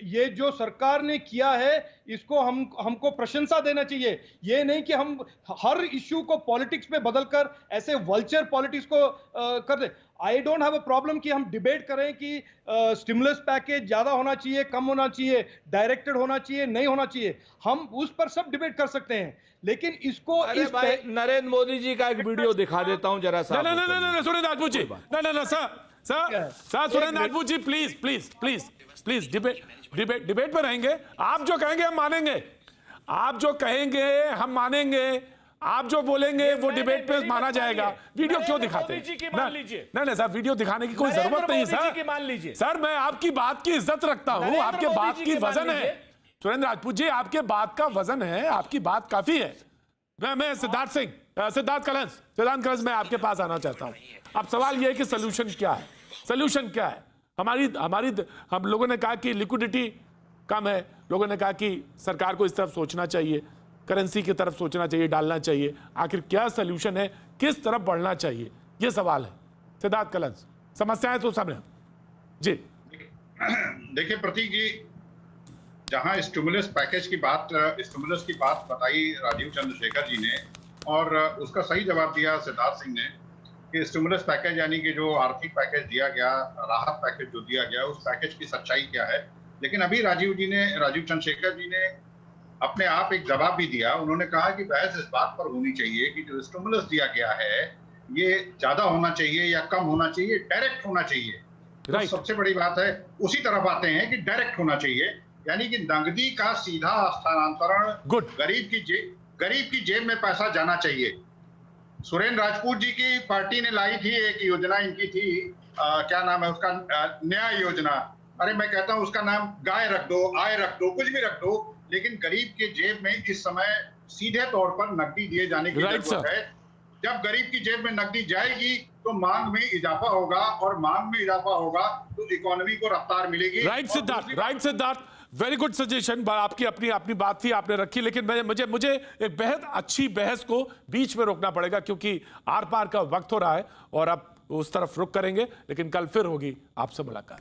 ये जो सरकार ने किया है, इसको हमको प्रशंसा देना चाहिए। ये नहीं कि हम हर इश्यू को पॉलिटिक्स में बदलकर ऐसे वल्चर पॉलिटिक्स को कर दे। I don't have a problem कि हम डिबेट करें कि स्टिमुलस पैकेज ज्यादा होना चाहिए, कम होना चाहिए, डायरेक्टेड होना चाहिए, नहीं होना चाहिए। हम उस पर सब डिबेट कर सकते हैं, लेकिन इसको भाई नरेंद्र मोदी जी का एक वीडियो दिखा देता हूं जरा सा। Surendra Rajput ji, sir Surendra Rajput ji, please debate पर रहेंगे। आप जो कहेंगे हम मानेंगे, आप जो कहेंगे हम मानेंगे, आप जो बोलेंगे वो डिबेट पे माना जाएगा। वीडियो क्यों दिखाते हैं? नहीं सर, वीडियो दिखाने की कोई जरूरत नहीं सर। मान लीजिए सर, मैं आपकी बात की इज्जत रखता हूं, आपके बात की वजन है। सुरेंद्र राजपूत जी, आपके बात का वजन है, आपकी बात काफी है। मैं सिद्धार्थ कलंस, मैं आपके पास आना चाहता हूं। अब सवाल यह है कि सोल्यूशन क्या है? सोल्यूशन क्या है? हम लोगों ने कहा कि लिक्विडिटी कम है, लोगों ने कहा कि सरकार को इस तरफ सोचना चाहिए, करेंसी की तरफ सोचना चाहिए, डालना चाहिए। आखिर क्या सोल्यूशन है, किस तरफ बढ़ना चाहिए, ये सवाल है। सिद्धार्थ कलंस, समस्याएं तो सामने जी। देखिए प्रतीक जी, जहां स्टिमुलस पैकेज की बात, स्टिमुलस की बात बताई राजीव चंद्रशेखर जी ने, और उसका सही जवाब दिया सिद्धार्थ सिंह ने कि स्टिमुलस पैकेज यानी कि जो आर्थिक पैकेज दिया गया, राहत पैकेज जो दिया गया, उस पैकेज की सच्चाई क्या है। लेकिन अभी राजीव चंद्रशेखर जी ने अपने आप एक जवाब भी दिया। उन्होंने कहा कि बहस इस बात पर होनी चाहिए कि जो स्टिमुलस दिया गया है ये ज्यादा होना चाहिए या कम होना चाहिए, डायरेक्ट होना चाहिए। तो सबसे बड़ी बात है, उसी तरफ आते हैं कि डायरेक्ट होना चाहिए, यानी कि नकदी का सीधा स्थानांतरण, गरीब की जेब में पैसा जाना चाहिए। सुरेंद्र राजपूत जी की पार्टी ने लाई थी एक योजना, इनकी थी क्या नाम है उसका, न्याय योजना। अरे मैं कहता हूं उसका नाम गाय रख दो, आय रख दो, कुछ भी रख दो, लेकिन गरीब के जेब में इस समय सीधे तौर पर नकदी दिए जाने की जरूरत है। जब गरीब की जेब में नकदी जाएगी तो मांग में इजाफा होगा, और मांग में इजाफा होगा तो इकोनॉमी को रफ्तार मिलेगी। Right Siddharth, very good suggestion. आपकी अपनी बात थी, आपने रखी, लेकिन मुझे एक बेहद अच्छी बहस को बीच में रोकना पड़ेगा, क्योंकि आर पार का वक्त हो रहा है और अब उस तरफ रुख करेंगे। लेकिन कल फिर होगी आपसे मुलाकात।